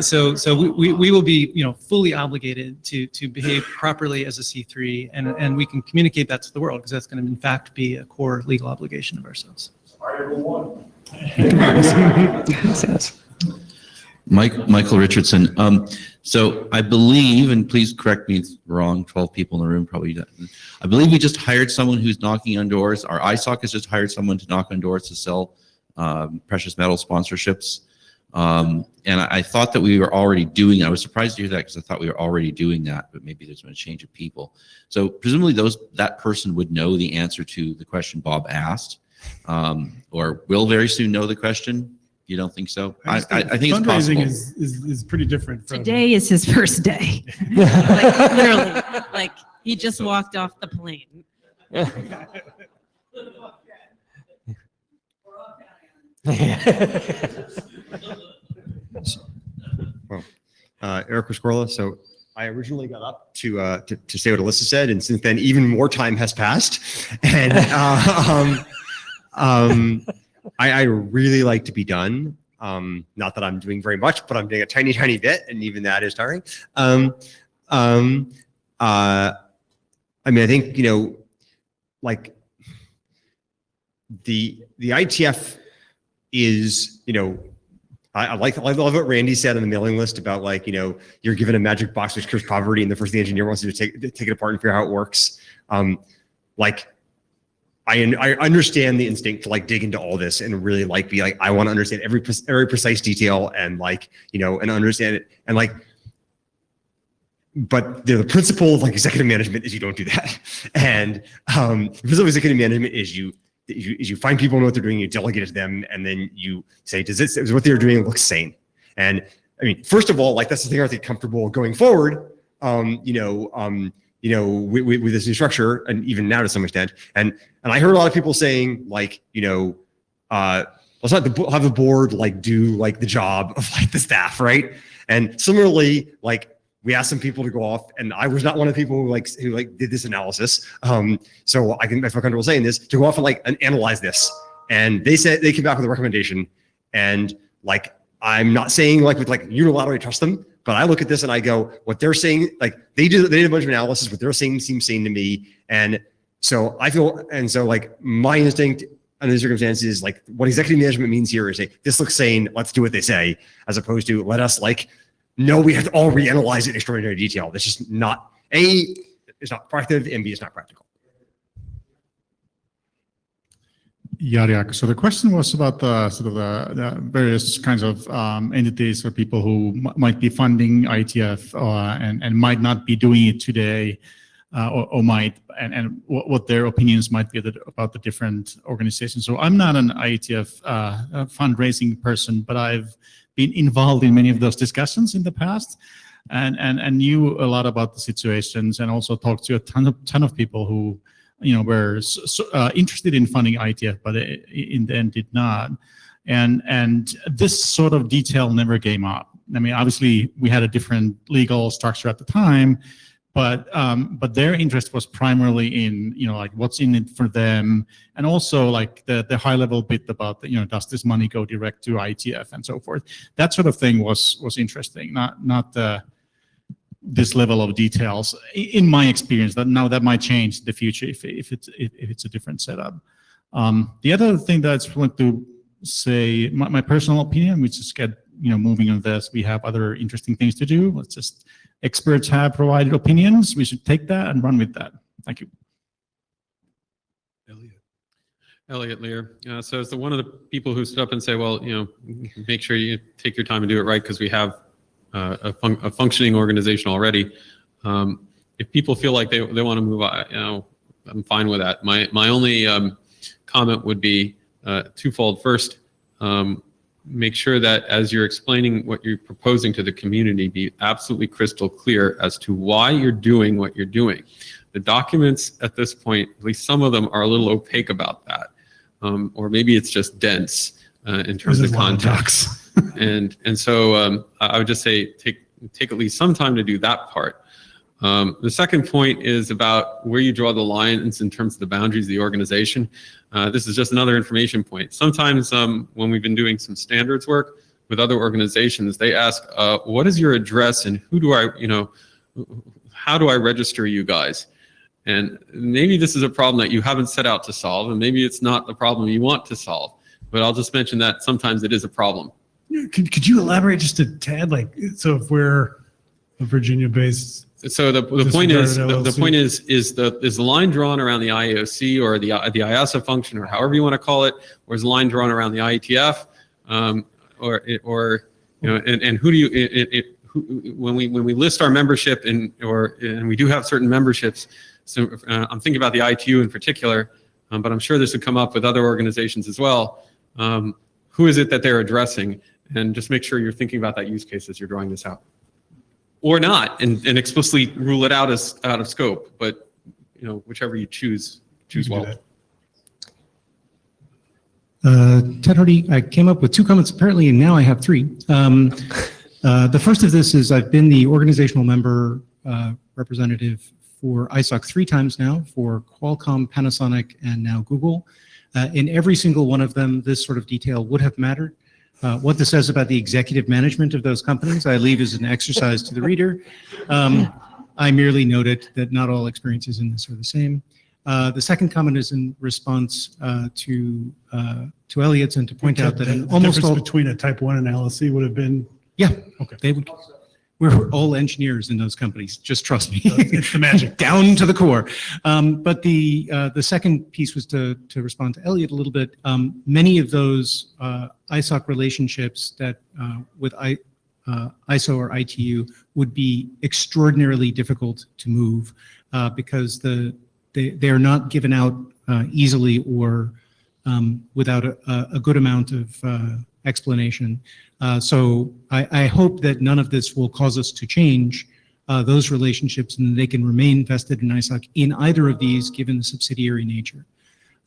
So we will be, fully obligated to behave properly as a C3, and we can communicate that to the world, because that's going to, in fact, be a core legal obligation of ourselves. Michael Richardson. So I believe, and please correct me if I'm wrong, 12 people in the room probably. I believe we just hired someone who's knocking on doors. Our ISOC has just hired someone to knock on doors to sell precious metal sponsorships. And I thought that we were already doing that. I was surprised to hear that, because I thought we were already doing that, but maybe there's been a change of people. So presumably that person would know the answer to the question Bob asked, or will very soon know the question. You don't think so? I think it's possible. Fundraising is pretty different. Today is his first day. Like, literally, like he just walked off the plane. Well, Eric Rescorla. So I originally got up to say what Alyssa said, and since then, even more time has passed. And I really like to be done. Not that I'm doing very much, but I'm doing a tiny, tiny bit, and even that is tiring. I mean, I think, like the IETF is, I love what Randy said on the mailing list about, like, you're given a magic box which cures poverty, and the first thing the engineer wants to do is take it apart and figure out how it works. Like, I understand the instinct to, like, dig into all this and really, like, be like, I want to understand every precise detail, and, like, and understand it, and, like, but the principle of, like, executive management is you don't do that. And the principle of executive management is you find people who know what they're doing, you delegate it to them, and then you say, does what they're doing look sane? And I mean, first of all, like, that's the thing I think comfortable going forward, with this new structure, and even now to some extent. And I heard a lot of people saying, like, let's not have the board, like, do, like, the job of, like, the staff, right? And similarly, like, we asked some people to go off, and I was not one of the people who did this analysis. So I feel comfortable saying this, to go off and analyze this. And they said, they came back with a recommendation, and, like, I'm not saying, like, with, like, unilaterally trust them, but I look at this and I go, what they're saying, like, they did a bunch of analysis, what they're saying seems sane to me. And so like, my instinct under these circumstances, like, what executive management means here is, say, this looks sane, let's do what they say, as opposed to let us, like, no, we have to all reanalyze it in extraordinary detail. That's just not, A, it's not productive, and B, it's not practical. Yariak. So the question was about the sort of the various kinds of entities or people who might be funding IETF and might not be doing it today, or might, and what their opinions might be about the different organizations. So I'm not an IETF fundraising person, but I've been involved in many of those discussions in the past, and knew a lot about the situations, and also talked to a ton of people who, were interested in funding IETF, but in the end did not. And this sort of detail never came up. I mean, obviously we had a different legal structure at the time, but their interest was primarily in, like what's in it for them, and also like the high level bit about, does this money go direct to IETF and so forth. That sort of thing was interesting, not this level of details, in my experience. That now that might change in the future if it's a different setup. The other thing that I just want to say, my personal opinion, we just get moving on this. We have other interesting things to do. Let's just, experts have provided opinions. We should take that and run with that. Thank you. Elliot Lear. So as one of the people who stood up and say, well, make sure you take your time and do it right because we have a functioning organization already. If people feel like they want to move, I'm fine with that. My only comment would be twofold. First, make sure that as you're explaining what you're proposing to the community, be absolutely crystal clear as to why you're doing what you're doing. The documents at this point, at least some of them, are a little opaque about that. Or maybe it's just dense in terms of context. and so I would just say take at least some time to do that part. The second point is about where you draw the lines in terms of the boundaries of the organization. This is just another information point. Sometimes when we've been doing some standards work with other organizations, they ask, what is your address and who do I, how do I register you guys? And maybe this is a problem that you haven't set out to solve, and maybe it's not the problem you want to solve, but I'll just mention that sometimes it is a problem. Could you elaborate just a tad? Like, so if we're a Virginia-based, so the point is the line drawn around the IAOC or the IASA function, or however you want to call it, or is the line drawn around the IETF, and who do you when we list our membership and we do have certain memberships. So I'm thinking about the ITU in particular, but I'm sure this would come up with other organizations as well. Who is it that they're addressing? And just make sure you're thinking about that use case as you're drawing this out. Or not, and explicitly rule it out as out of scope, but whichever you choose well. Ted Hardy, I came up with 2 comments apparently, and now I have 3. The first of this is I've been the organizational member representative for ISOC 3 times now, for Qualcomm, Panasonic, and now Google. In every single one of them, this sort of detail would have mattered. What this says about the executive management of those companies, I leave as an exercise to the reader. I merely noted that not all experiences in this are the same. The second comment is in response to Elliot's, and to point out that in almost all between a type 1 and LLC would have been. Yeah, okay. They would. We're all engineers in those companies. Just trust me. It's the magic. Down to the core. But the second piece was to respond to Elliot a little bit. Many of those ISOC relationships that with ISO or ITU would be extraordinarily difficult to move because they are not given out easily or without a good amount of explanation. So I hope that none of this will cause us to change those relationships, and they can remain vested in ISOC in either of these, given the subsidiary nature.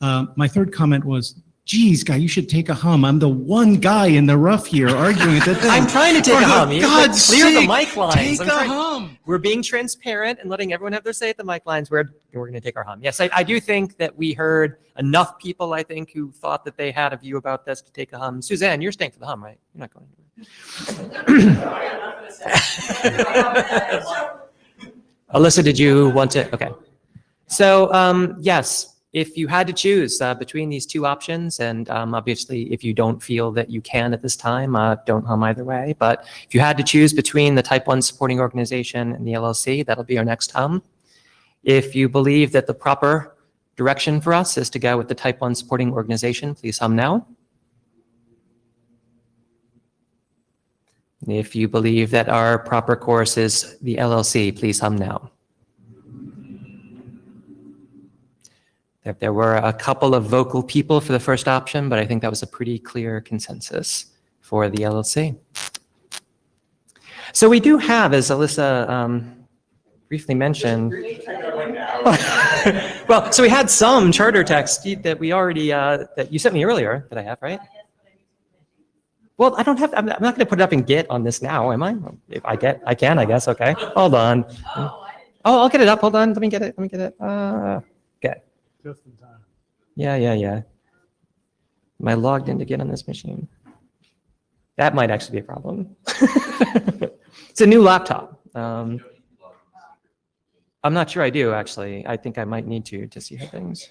My third comment was, geez, guy, you should take a hum. I'm the one guy in the rough here arguing at that thing. I'm trying to take a hum. God's Clear the sake, mic lines. take a hum. We're being transparent and letting everyone have their say at the mic lines. We're going to take our hum. Yes, I do think that we heard enough people, I think, who thought that they had a view about this to take a hum. Suzanne, you're staying for the hum, right? You're not going to. Alyssa, did you want to? Okay. So, yes. If you had to choose between these 2 options, and obviously if you don't feel that you can at this time, don't hum either way, but if you had to choose between the Type 1 supporting organization and the LLC, that'll be our next hum. If you believe that the proper direction for us is to go with the Type 1 supporting organization, please hum now. If you believe that our proper course is the LLC, please hum now. There were a couple of vocal people for the first option, but I think that was a pretty clear consensus for the LLC. So we do have, as Alyssa briefly mentioned, well, so we had some charter text that we already, that you sent me earlier, that I have, right? Well, I don't have, I'm not going to put it up in Git on this now, am I? If I can, I guess, okay. Hold on. Oh, I'll get it up. Hold on. Let me get it. Okay. Just in time. Yeah. Am I logged in to get on this machine? That might actually be a problem. It's a new laptop. I'm not sure I do, actually. I think I might need to see how things.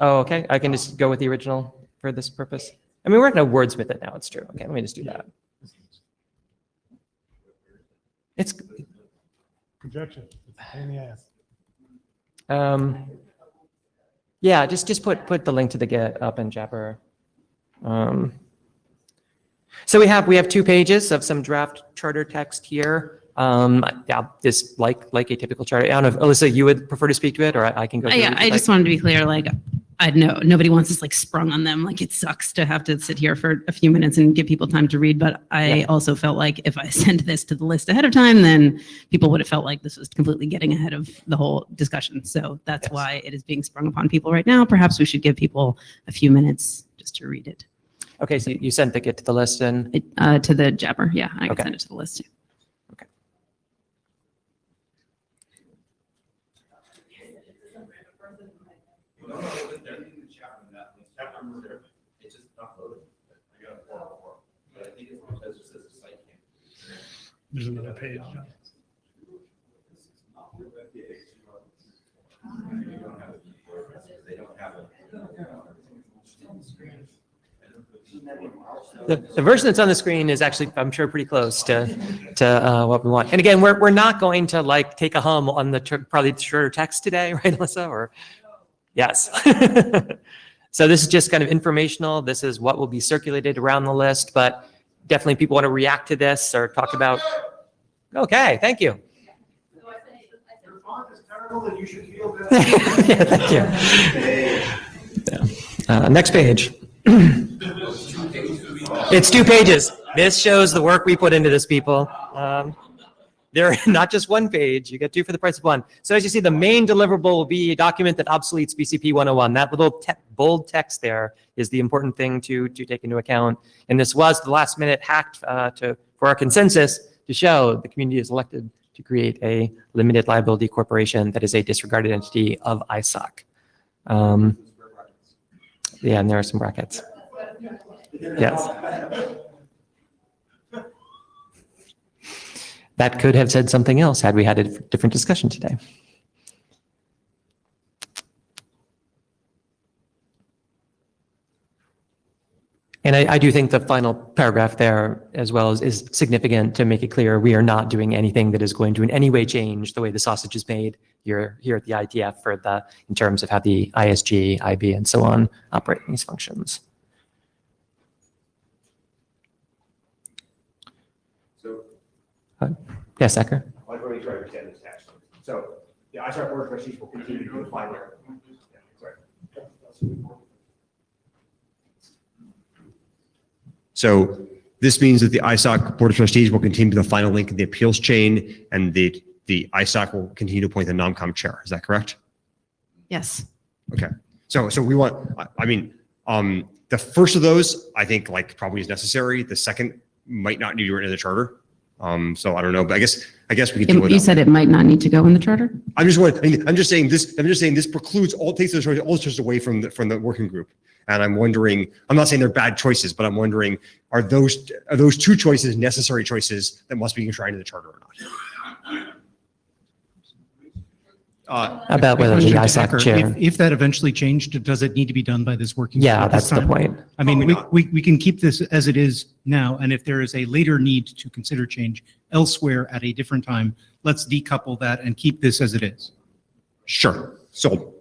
Oh, okay. I can just go with the original for this purpose. I mean, we're not going to wordsmith it now. It's true. Okay, let me just do that. It's Projection. It's a pain in the ass. yeah, just put the link to the Get up in Jabber. So we have 2 pages of some draft charter text here. Yeah, this like a typical charter. I don't know if Alyssa, you would prefer to speak to it, or I can go. Yeah, I just wanted to be clear, like, I know nobody wants this like sprung on them. Like, it sucks to have to sit here for a few minutes and give people time to read. But I also felt like if I sent this to the list ahead of time, then people would have felt like this was completely getting ahead of the whole discussion. So that's why it is being sprung upon people right now. Perhaps we should give people a few minutes just to read it. Okay, so you sent the Get to the list and to the Jabber. Yeah, I can send it to the list too. There's another page. The version that's on the screen is actually, I'm sure, pretty close to what we want. And again, we're not going to like take a hum on the probably the shorter text today, right, Alyssa? Or yes. So this is just kind of informational. This is what will be circulated around the list, but definitely people want to react to this or talk about. Okay, thank you. Yeah, thank you. Yeah. Next page. It's 2 pages. This shows the work we put into this, people. They're not just 1 page. You get 2 for the price of 1. So as you see, the main deliverable will be a document that obsoletes BCP 101. That little bold text there is the important thing to take into account. And this was the last minute hack for our consensus to show the community is elected to create a limited liability corporation that is a disregarded entity of ISOC. Yeah, and there are some brackets. Yes. That could have said something else had we had a different discussion today. And I do think the final paragraph there as well is significant to make it clear we are not doing anything that is going to in any way change the way the sausage is made here at the IETF in terms of how the ISG, IB, and so on operate these functions. So, yes, Ecker? I want to make sure I understand this text. So the ISOC Board of Trustees will continue to define their. So this means that the ISOC Board of Trustees will continue to be the final link in the appeals chain, and the ISOC will continue to appoint the NOMCOM chair. Is that correct? Yes. Okay. So we want, I mean, the first of those, I think like probably is necessary. The second might not need to be written in the charter. So I don't know, but I guess we can do it. You said it might not need to go in the charter? I'm just saying this precludes takes those choices away from the working group. And I'm wondering, I'm not saying they're bad choices, but I'm wondering, are those 2 choices necessary choices that must be enshrined in the charter or not? About whether the ISOC chair. If that eventually changed, does it need to be done by this working? Yeah, group that's the point. I mean, we can keep this as it is now, and if there is a later need to consider change elsewhere at a different time, let's decouple that and keep this as it is. Sure. So.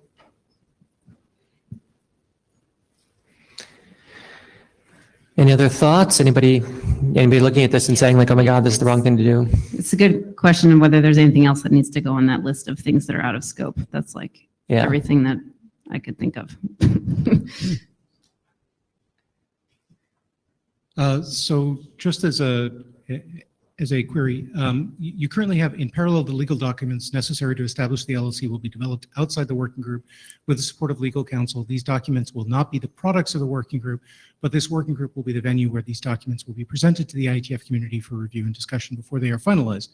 Any other thoughts? Anybody looking at this and saying like, oh my God, this is the wrong thing to do? It's a good question of whether there's anything else that needs to go on that list of things that are out of scope. That's like everything that I could think of. So just as as a query, you currently have in parallel the legal documents necessary to establish the LLC will be developed outside the working group with the support of legal counsel. These documents will not be the products of the working group, but this working group will be the venue where these documents will be presented to the IETF community for review and discussion before they are finalized.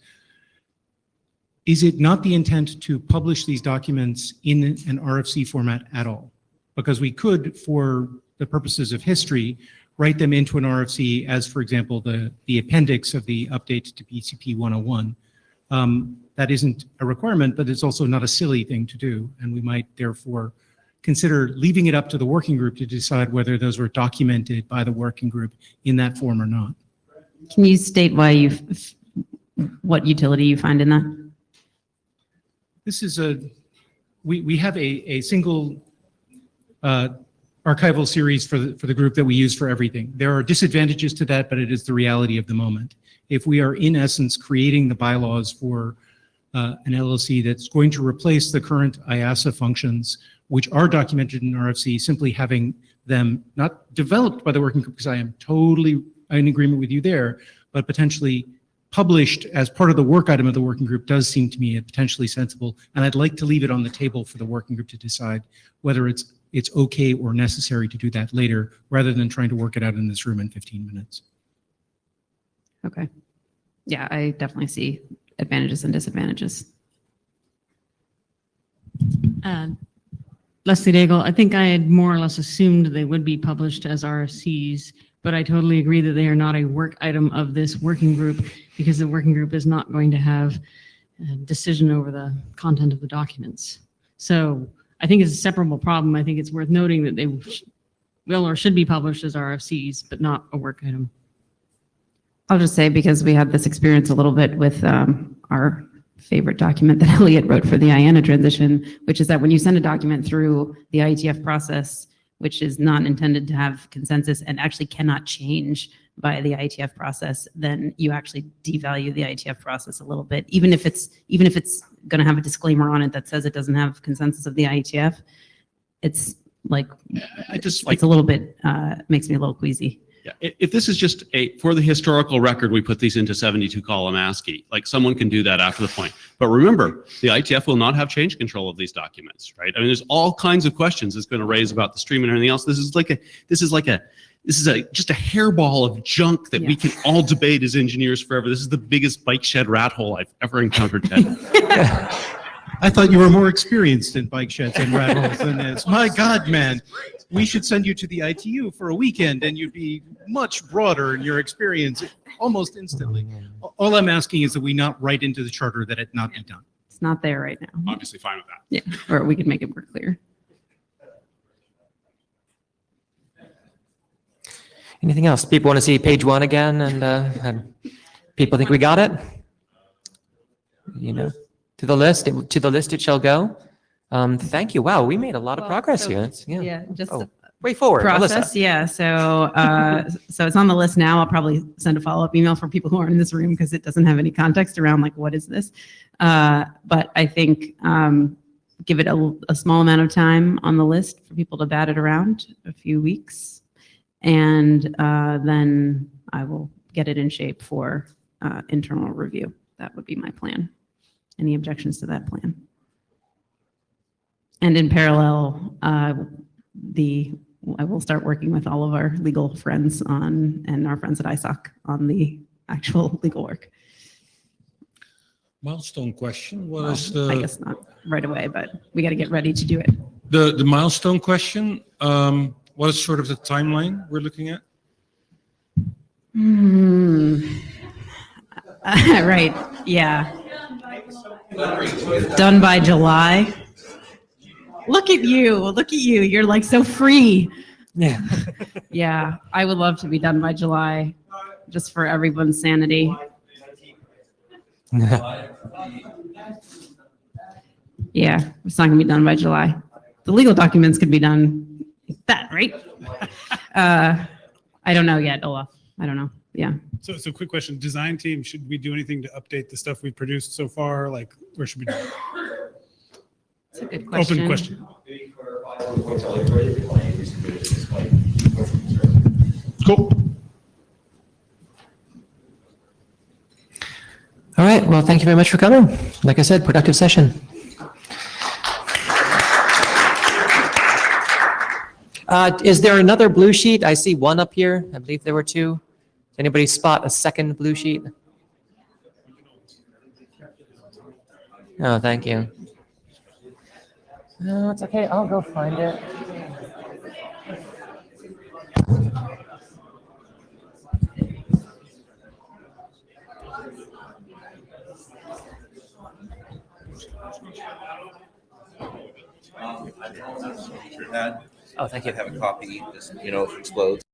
Is it not the intent to publish these documents in an RFC format at all? Because we could, for the purposes of history, write them into an RFC as, for example, the appendix of the update to BCP 101. That isn't a requirement, but it's also not a silly thing to do. And we might therefore consider leaving it up to the working group to decide whether those were documented by the working group in that form or not. Can you state why what utility you find in that? This is we have a single archival series for the group that we use for everything. There are disadvantages to that, but it is the reality of the moment. If we are in essence creating the bylaws for an LLC that's going to replace the current IASA functions, which are documented in RFC, simply having them not developed by the working group, because I am totally in agreement with you there, but potentially published as part of the work item of the working group does seem to me potentially sensible. And I'd like to leave it on the table for the working group to decide whether it's okay or necessary to do that later, rather than trying to work it out in this room in 15 minutes. Okay. Yeah, I definitely see advantages and disadvantages. Leslie Daigle, I think I had more or less assumed they would be published as RFCs, but I totally agree that they are not a work item of this working group, because the working group is not going to have a decision over the content of the documents. So I think it's a separable problem. I think it's worth noting that they will or should be published as RFCs, but not a work item. I'll just say, because we had this experience a little bit with our favorite document that Elliot wrote for the IANA transition, which is that when you send a document through the IETF process, which is not intended to have consensus and actually cannot change by the IETF process, then you actually devalue the IETF process a little bit, even if it's going to have a disclaimer on it that says it doesn't have consensus of the IETF. It's like, it's a little bit, makes me a little queasy. Yeah, if this is just for the historical record, we put these into 72 column ASCII, like someone can do that after the point. But remember, the IETF will not have change control of these documents, right? I mean, there's all kinds of questions it's going to raise about the stream and everything else. This is just a hairball of junk that we can all debate as engineers forever. This is the biggest bike shed rat hole I've ever encountered, Ted. I thought you were more experienced in bike sheds and rat holes than this. My God, man. We should send you to the ITU for a weekend and you'd be much broader in your experience almost instantly. All I'm asking is that we not write into the charter that it not be done. It's not there right now. Obviously fine with that. Yeah, or we could make it more clear. Anything else? People want to see page 1 again, and people think we got it? You know, to the list it shall go. Thank you. Wow, we made a lot of progress here. Just way forward. Process. Alyssa. Yeah. So it's on the list now. I'll probably send a follow-up email for people who aren't in this room, because it doesn't have any context around like, what is this? But I think give it a small amount of time on the list for people to bat it around, a few weeks, and then I will get it in shape for internal review. That would be my plan. Any objections to that plan? And in parallel, I will start working with all of our legal friends and our friends at ISOC on the actual legal work. Milestone question. What Well, is the? I guess not right away, but we got to get ready to do it. The milestone question. What is sort of the timeline we're looking at? Right. Yeah. Done by July. Look at you. Look at you. You're like so free. Yeah. Yeah. I would love to be done by July, just for everyone's sanity. Yeah. It's not going to be done by July. The legal documents could be done like that, right? I don't know yet, Olaf. I don't know. Yeah. So quick question, design team, should we do anything to update the stuff we produced so far? Like, where should we do? That's a good question. Open question. Cool. All right, well, thank you very much for coming. Like I said, productive session. Is there another blue sheet? I see one up here. I believe there were two. Does anybody spot a second blue sheet? Oh, thank you. No, it's okay. I'll go find it. Oh, thank you. I have a copy, just, if it explodes.